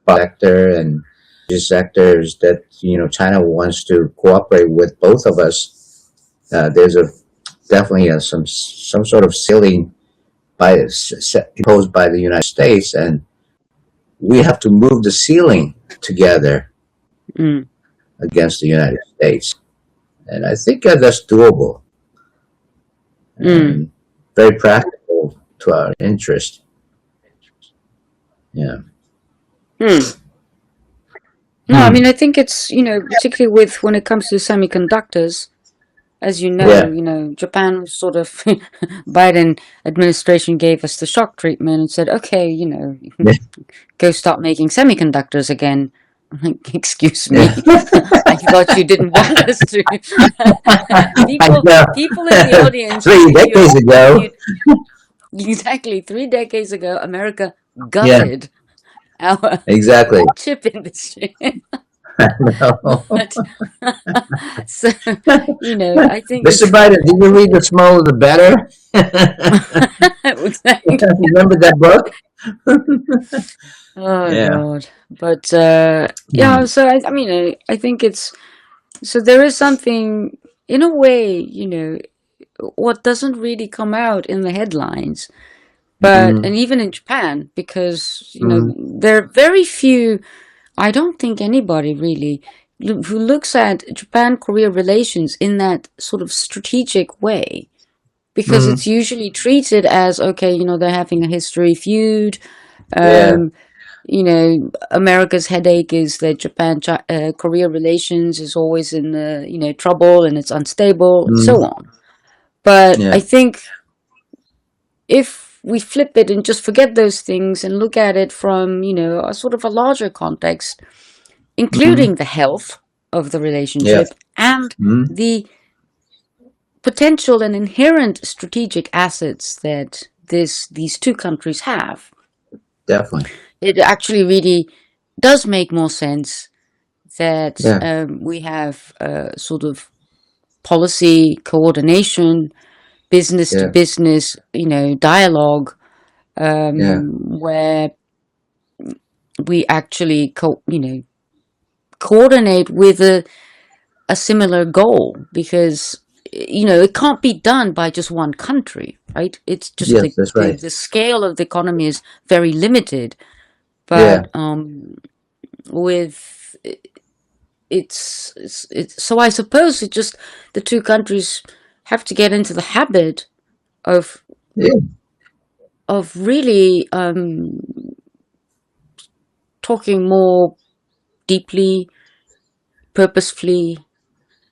sector and sectors that China wants to cooperate with both of us. There's a definitely some sort of ceiling imposed by the United States, and we have to move the ceiling together Mm. against the United States. And I think that's doable Mm. and very practical to our interest. Yeah. Mm. No, I Hmm. mean, I think it's, particularly with when it comes to semiconductors, as you Yeah. know, Japan was sort of Biden administration gave us the shock treatment and said, okay, Yeah. go start making semiconductors again. I'm like, excuse Yeah. me, I thought you didn't want us to. I people, know. people in the audience, 3 decades if ago. you exactly 3 decades ago, America Yeah. gutted our Exactly. chip industry. No. But so, I think Mr. it's Biden, did you read The Smaller the Better? exactly. Remember that book? Oh Yeah. God. But yeah, Mm. so I mean, I think it's so there is something in a way, what doesn't really come out in the headlines, but Mm. and even in Japan, because Mm. there are very few. I don't think anybody really who looks at Japan-Korea relations in that sort of strategic way, because Mm. it's usually treated as okay, they're having a history feud. Yeah. Um, America's headache is that Korea relations is always in the trouble and it's unstable and so Mm. on. But I Yeah. think if we flip it and just forget those things and look at it from a sort of a larger context, Mm. including the health of the Yes. relationship and Mm. the potential and inherent strategic assets that these two countries have, Definitely. it actually really does make more sense that Yeah. we have sort of policy coordination, business to Yeah. business, dialogue, Yeah. where we actually coordinate with a similar goal, because it can't be done by just one country, right? It's just Yes, that's right. the scale of the economy is very limited, Yeah. but with it's so I suppose it just the two countries have to get into the habit of Yeah. really talking more deeply, purposefully,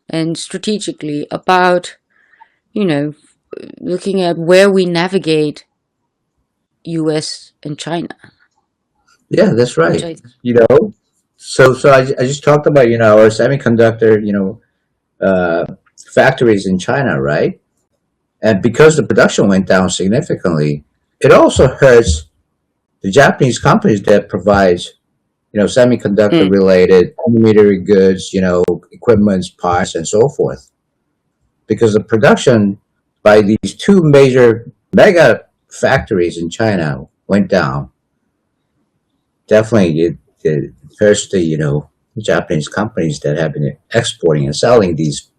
and strategically about you know looking at where we navigate US and China, Yeah, that's which right. You know, so I just talked about, our semiconductor, uh, factories in China, right? And because the production went down significantly, it also hurts the Japanese companies that provides, semiconductor mm, related military goods, equipments, parts, and so forth. Because the production by these two major mega factories in China went down. Definitely, it hurts the, Japanese companies that have been exporting and selling these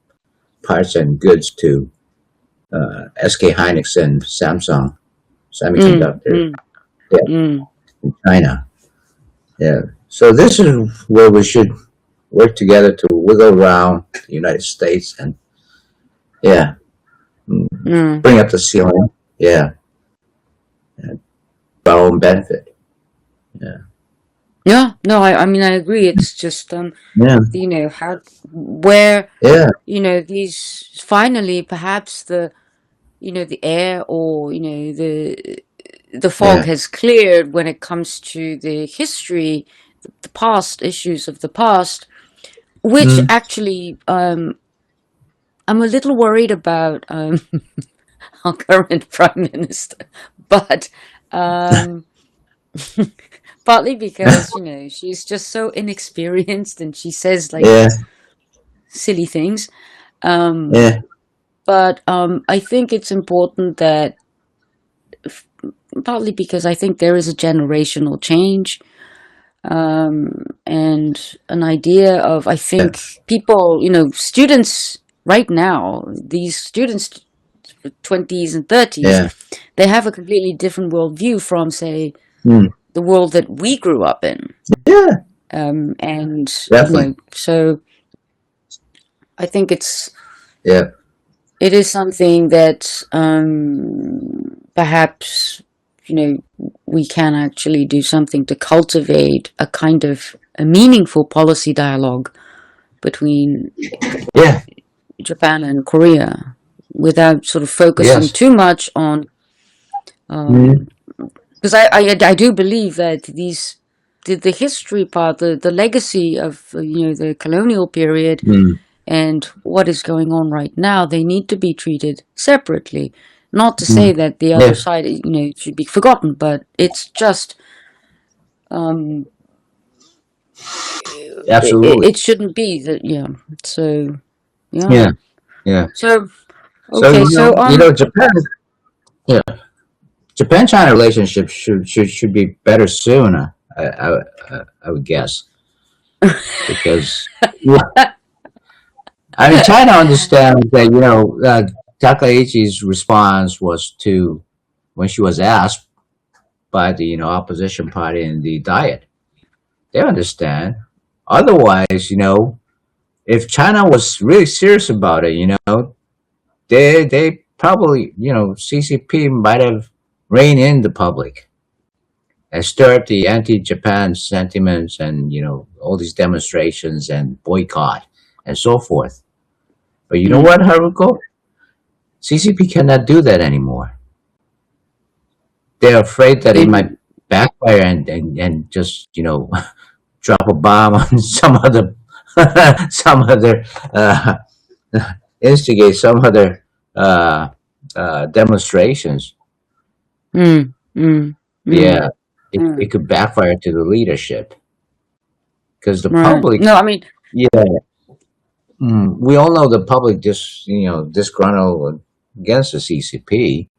parts and goods to SK Hynix and Samsung mm, Semiconductor, mm, yeah, mm. in China. Yeah. So this is where we should work together to wiggle around the United States and, yeah, Mm. bring up the ceiling. Yeah, for our own benefit. Yeah. Yeah, no, I mean I agree. It's just Yeah. how where Yeah. these finally perhaps the air, or the fog Yeah. has cleared when it comes to the history, the past issues of the past, which Mm. actually I'm a little worried about our current prime minister, but um, partly because she's just so inexperienced and she says like Yeah. silly things. Um, Yeah. but I think it's important that partly because I think there is a generational change, and an idea of, I think people, students right now, these students 20s and 30s, Yeah. they have a completely different worldview from, say, Mm. the world that we grew up in. Yeah. And, Definitely. so I think Yeah. it is something that perhaps, we can actually do something to cultivate a kind of a meaningful policy dialogue between Yeah. Japan and Korea, without sort of focusing Yes. too much on, Mm, because I do believe that the history part, the legacy of the colonial period mm, and what is going on right now, they need to be treated separately. Not to say mm. that the other Yeah, side, should be forgotten, but it's just um, absolutely. it shouldn't be that. Yeah. So yeah. Yeah, yeah. So So okay. So Japan. Yeah, Japan-China relationship should be better soon. I would guess because yeah, I mean China understands that Takaichi's response was to when she was asked by the opposition party in the diet. They understand. Otherwise, if China was really serious about it, they probably CCP might have reined in the public and stirred the anti-Japan sentiments and all these demonstrations and boycott and so forth. But you know mm, what, Haruko? CCP cannot do that anymore. They're afraid that it might in backfire and just drop a bomb on some other uh, instigate some other uh, demonstrations. mm, mm, mm, Yeah, it mm, could backfire to the leadership because the right. public. No, I mean, Yeah, we all know the public just disgruntled against the CCP.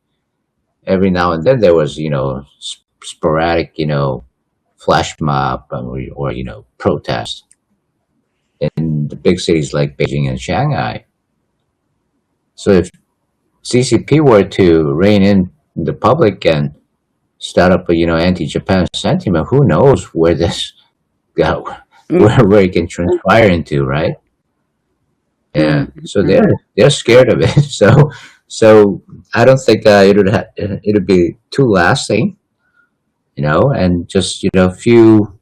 Every now and then there was sporadic flash mob or protest in the big cities like Beijing and Shanghai. So if CCP were to rein in the public and start up a anti-Japan sentiment, who knows where this go, mm, where it can transpire into, right? Yeah, mm, so mm, they're scared of it. So I don't think it'd be too lasting, and just few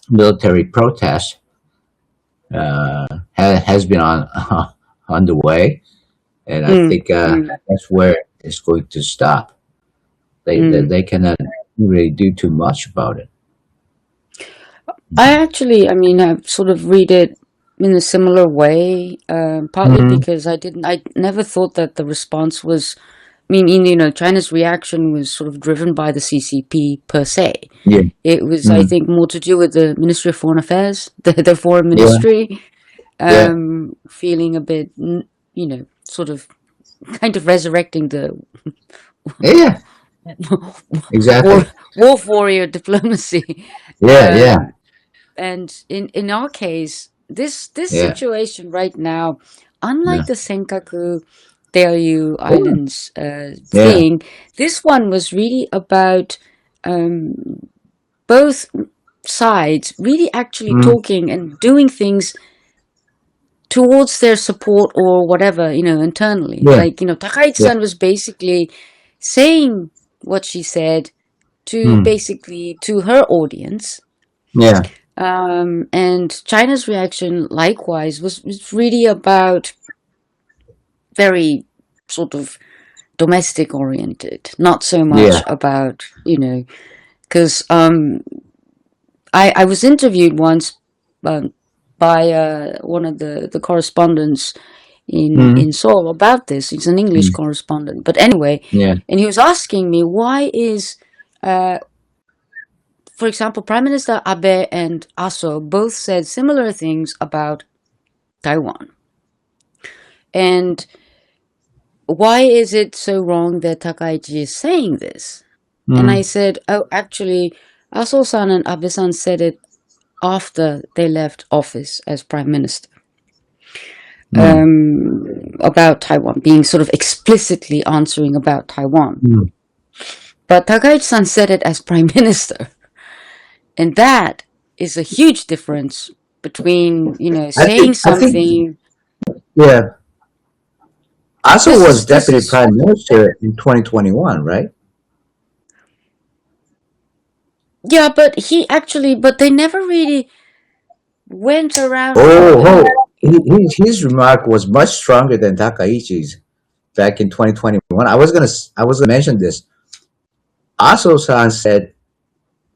military protests has been on on the way, and I mm, think mm, that's where it's going to stop. mm. They cannot really do too much about it. I mean, I sort of read it in a similar way, partly Mm, because I never thought that the response was, I mean, China's reaction was sort of driven by the CCP per se. yeah, It was, I mm, think, more to do with the Ministry of Foreign Affairs, the foreign yeah, ministry, yeah, feeling a bit, sort of kind of resurrecting the yeah, war, exactly. wolf warrior diplomacy. Yeah, yeah, Um, and in our case, this yeah, situation right now, yeah, unlike the Senkaku Diaoyu yeah, Islands yeah. thing, this one was really about um, both sides really actually Mm, talking and doing things towards their support or whatever, internally. yeah, Like, yeah, Takaichi-san was basically saying what she said to mm, basically to her audience. yeah, And China's reaction, likewise, was really about very sort of domestic oriented, not so yeah. much about, because I was interviewed once by one of the correspondents in Mm, Seoul about this. He's an English mm, correspondent, but anyway, yeah. and he was asking me why is, uh, for example, Prime Minister Abe and Aso both said similar things about Taiwan, and why is it so wrong that Takaichi is saying this? And I Mm, said, oh, actually, Aso-san and Abe-san said it after they left office as prime minister, mm, about Taiwan, being sort of explicitly answering about Taiwan. mm. But Takaichi-san said it as prime minister. And that is a huge difference between, saying I think, something. yeah. Aso This was is, this deputy is, prime minister in 2021, right? yeah, but but they never really went around. Oh, oh. his remark was much stronger than Takaichi's back in 2021. I was gonna mention this. Aso-san said,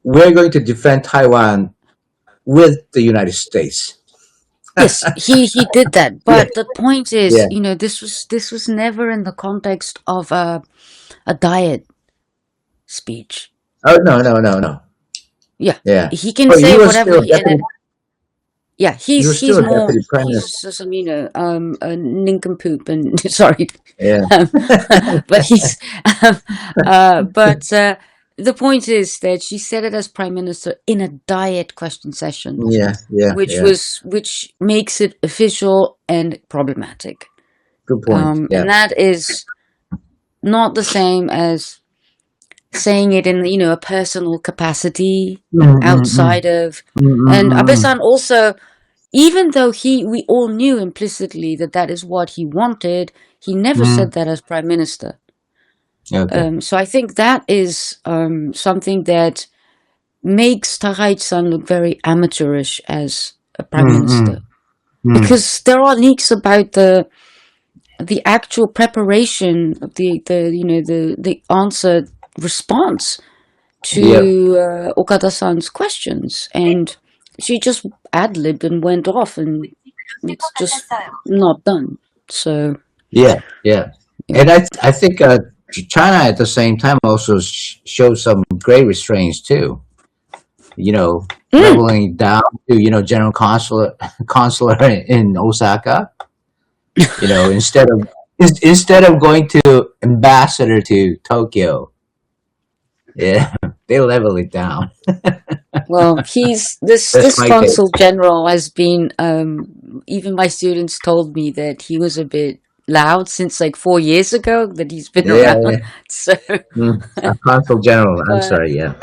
"We're going to defend Taiwan with the United States." Yes, he did that. Yeah, But the point is, yeah. this was never in the context of a diet speech. Oh no, no, no, no. Yeah, Yeah. he can But he say was whatever still a he and deputy. yeah, He was still he's a more deputy prime minister. he's some a nincompoop and sorry, Yeah. um, but he's um, but the point is that she said it as prime minister in a diet question session, Yeah. Yeah. Yeah. which makes it official and problematic, Good point. Yeah. and that is not the same as saying it in a personal capacity Mm-mm-mm. outside of. And Mm-mm-mm. Abe-san also, even though we all knew implicitly that that is what he wanted, he never said Mm. that as prime minister. Okay. So I think that is something that makes Taraich-san look very amateurish as a prime Mm-mm. minister, Mm. because there are leaks about the actual preparation of the answer response Yep. to Okada-san's questions, and she just ad-libbed and went off, and it's just not done. So Yeah. Yeah. yeah. And I think China at the same time also showed some great restraints too. You know, Mm, leveling down to general consular in Osaka. You know, instead of going to ambassador to Tokyo, yeah, they level it down. well, he's this That's this my take. consul general has been. Even my students told me that he was a bit loud since like 4 years ago that he's been Yeah, around. yeah. So, Consul general. I'm but sorry. Yeah,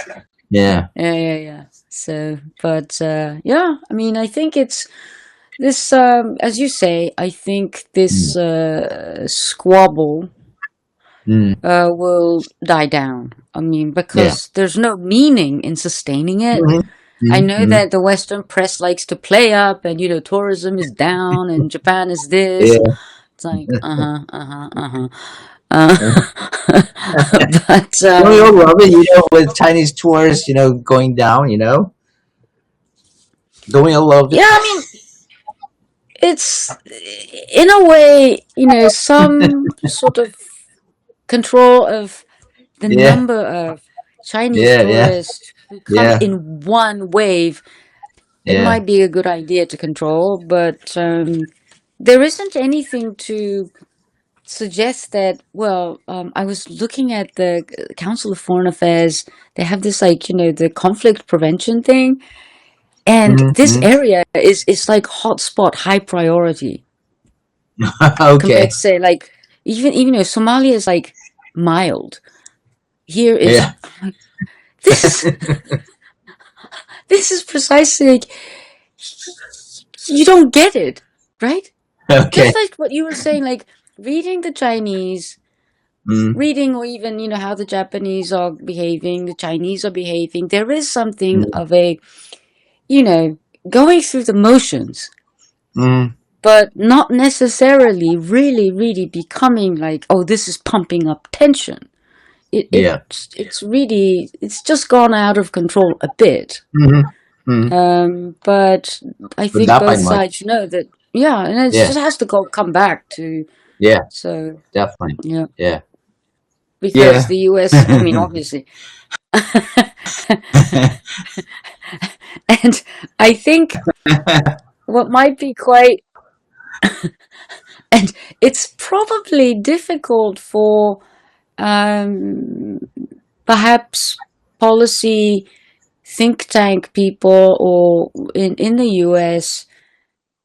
yeah. yeah. So, but yeah, I mean, I think it's this. As you say, I think Mm, this squabble mm, will die down. I mean, yeah. because there's no meaning in sustaining it. Hmm. I Hmm. know Hmm. that the Western press likes to play up, and tourism is down, and Japan is this. Yeah. It's like, but We all love it, with Chinese tourists, going down, Don't we all love it? yeah, I mean, it's in a way, some sort of control of the Yeah, number of Chinese yeah, yeah, tourists who come yeah, in one wave. It yeah. might be a good idea to control, but there isn't anything to suggest that. Well, I was looking at the Council of Foreign Affairs. They have this, like, the conflict prevention thing, and this Mm-hmm. area is like hotspot, high priority compared Okay. to, say, like, even though Somalia is like mild, here is Yeah. this this is precisely like, you don't get it, right? Okay. Just like what you were saying, like reading the Chinese, Mm, reading, or even, how the Japanese are behaving, the Chinese are behaving, there is something mm, of a, you know, going through the motions, mm. but not necessarily really, really becoming like, oh, this is pumping up tension. Yeah. It's really, it's just gone out of control a bit. Mm-hmm. Mm. But I But think not by both much. sides know that, yeah, and it Yeah. just has to come back to, Yeah. so, Definitely. yeah, Yeah. because Yeah. the US, I mean, obviously. And I think what might be quite, and it's probably difficult for um, perhaps policy think tank people, or in the US,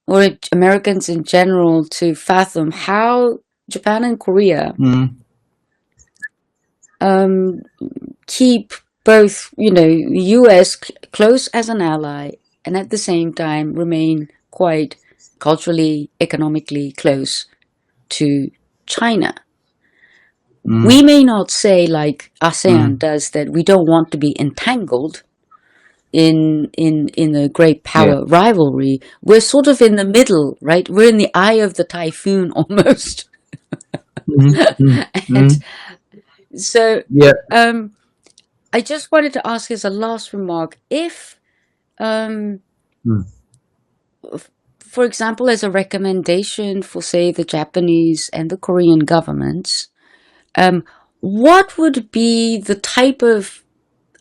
or Americans in general, to fathom how Japan and Korea Mm. um, keep both, US close as an ally, and at the same time remain quite culturally, economically close to China. Mm. We may not say, like ASEAN Mm. does, that we don't want to be entangled, in a great Yeah. power rivalry. We're sort of in the middle, right? We're in the eye of the typhoon almost. Mhm, mhm, And mhm. so Yeah. um, I just wanted to ask as a last remark if, um, Mm, for example, as a recommendation for, say, the Japanese and the Korean governments, um, what would be the type of,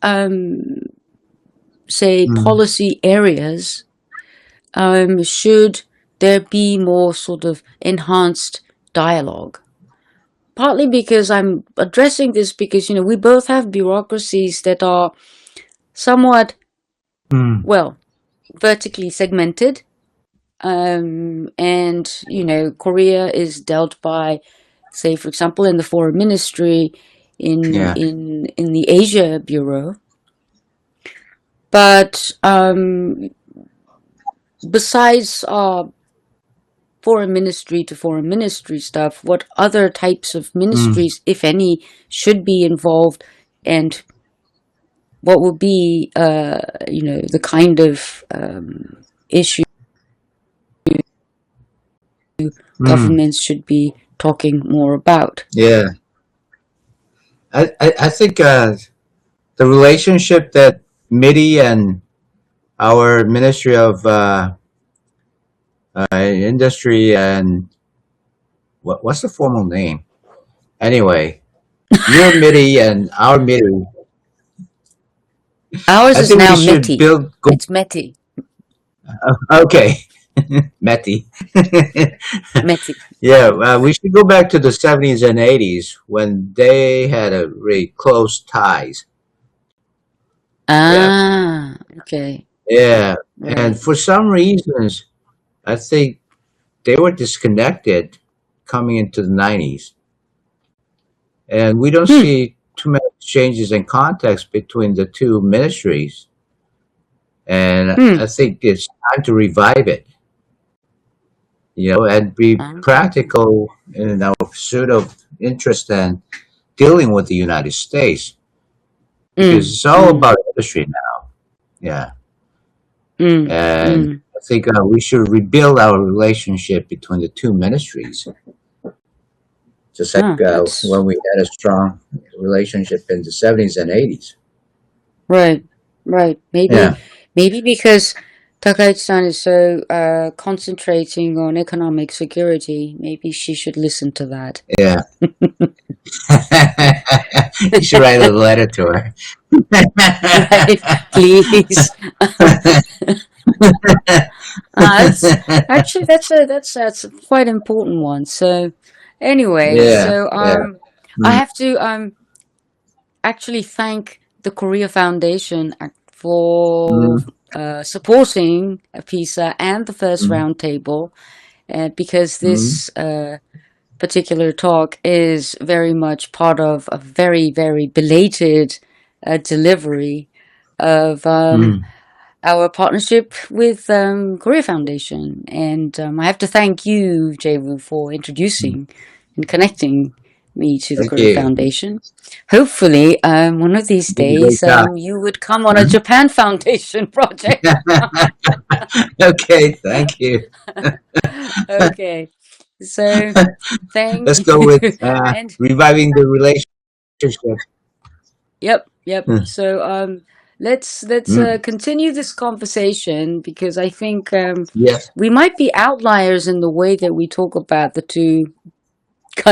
um, say, mm, policy areas should there be more sort of enhanced dialogue? Partly because I'm addressing this because, we both have bureaucracies that are somewhat, mm. well, vertically segmented. And, Korea is dealt by, say, for example, in the foreign ministry, Yeah. in the Asia Bureau. But besides foreign ministry to foreign ministry stuff, what other types of Mm. ministries, if any, should be involved, and what would be, the kind of issue Mm. governments should be talking more about? Yeah. I think the relationship that MIDI and our Ministry of Industry and what's the formal name? Anyway, your MIDI and our MIDI, Ours I is think we now should METI. build. It's METI. Okay, Meti. METI. Yeah, we should go back to the 70s and 80s when they had a really close ties. Yeah, Ah, okay. yeah, and Right. for some reasons, I think they were disconnected coming into the 90s, and we don't Hmm. see too many changes in context between the two ministries. And Hmm. I think it's time to revive it, and be Ah. practical in our pursuit of interest and dealing with the United States because Mm, it's all mm, about industry now. Yeah, mm, and mm. I think we should rebuild our relationship between the two ministries, just like Ah, that's when we had a strong relationship in the 70s and 80s. right. Right. Maybe, Yeah, maybe because Takaichi-san is so concentrating on economic security, maybe she should listen to that. yeah. You should write a letter to her. Right, please. It's actually that's a quite important one. So anyway, Yeah, so yeah. I Mm, have to actually thank the Korea Foundation for mm, supporting PISA and the first mm, roundtable, because mm, this particular talk is very much part of a very, very belated delivery of mm, our partnership with Korea Foundation. And I have to thank you, Jaewoo, for mm. introducing and connecting me to the Thank Korea you. Foundation. Hopefully, one of these You did a great days, job. you would come on a Mhm. Japan Foundation project. Okay, thank you. Okay. So, thank Let's go with you. And reviving the relationship. yep, yep. Hmm. So, let's Mm. continue this conversation because I think Yes, we might be outliers in the way that we talk about the two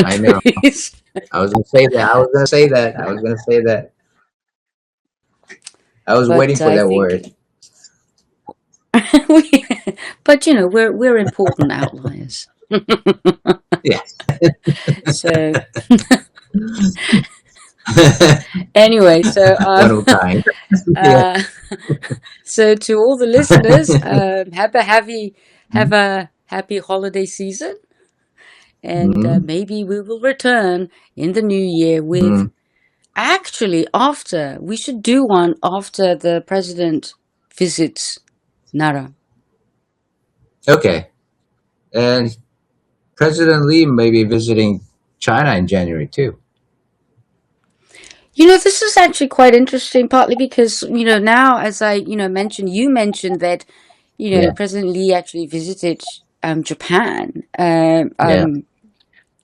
I know. countries. I was gonna say that. I was gonna say that. I was gonna say that. I was waiting But for I that think, word. we, but we're important outliers. Yeah. So anyway, so One of a kind. Yeah. uh, so to all the listeners, have Mm, a happy holiday season, and mm, maybe we will return in the new year with, mm. actually, after we should do one after the president visits Nara. Okay. And President Lee may be visiting China in January too. This is actually quite interesting, partly because, now as I, you mentioned that, Yeah, President Lee actually visited Japan. yeah,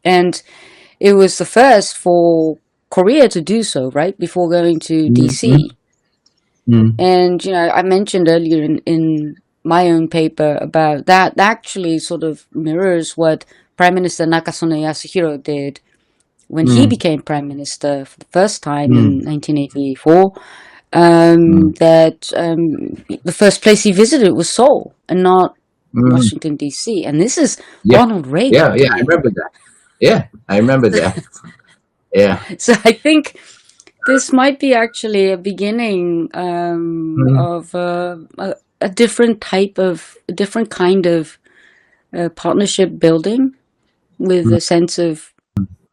And it was the first for Korea to do so, right? Before going to mm-hmm. DC. Mm-hmm. And, I mentioned earlier in my own paper about that actually sort of mirrors what Prime Minister Nakasone Yasuhiro did when he became prime minister for the first time in 1984. That the first place he visited was Seoul and not Mm-hmm. Washington, D.C. And this is Yeah, Ronald Reagan yeah, yeah. doing I it. remember that. Yeah, I remember that. Yeah. So I think this might be actually a beginning Mm-hmm. of a different type of, a different kind of partnership building with a sense of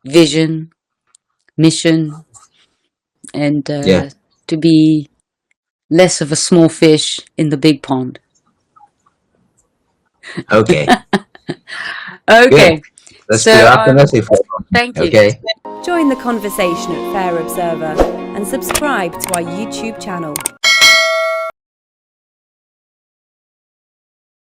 vision, mission, and Yeah. to be less of a small fish in the big pond. Okay. Good. Okay, Let's be so optimistic for a moment. thank you. Okay. Join the conversation at Fair Observer and subscribe to our YouTube channel.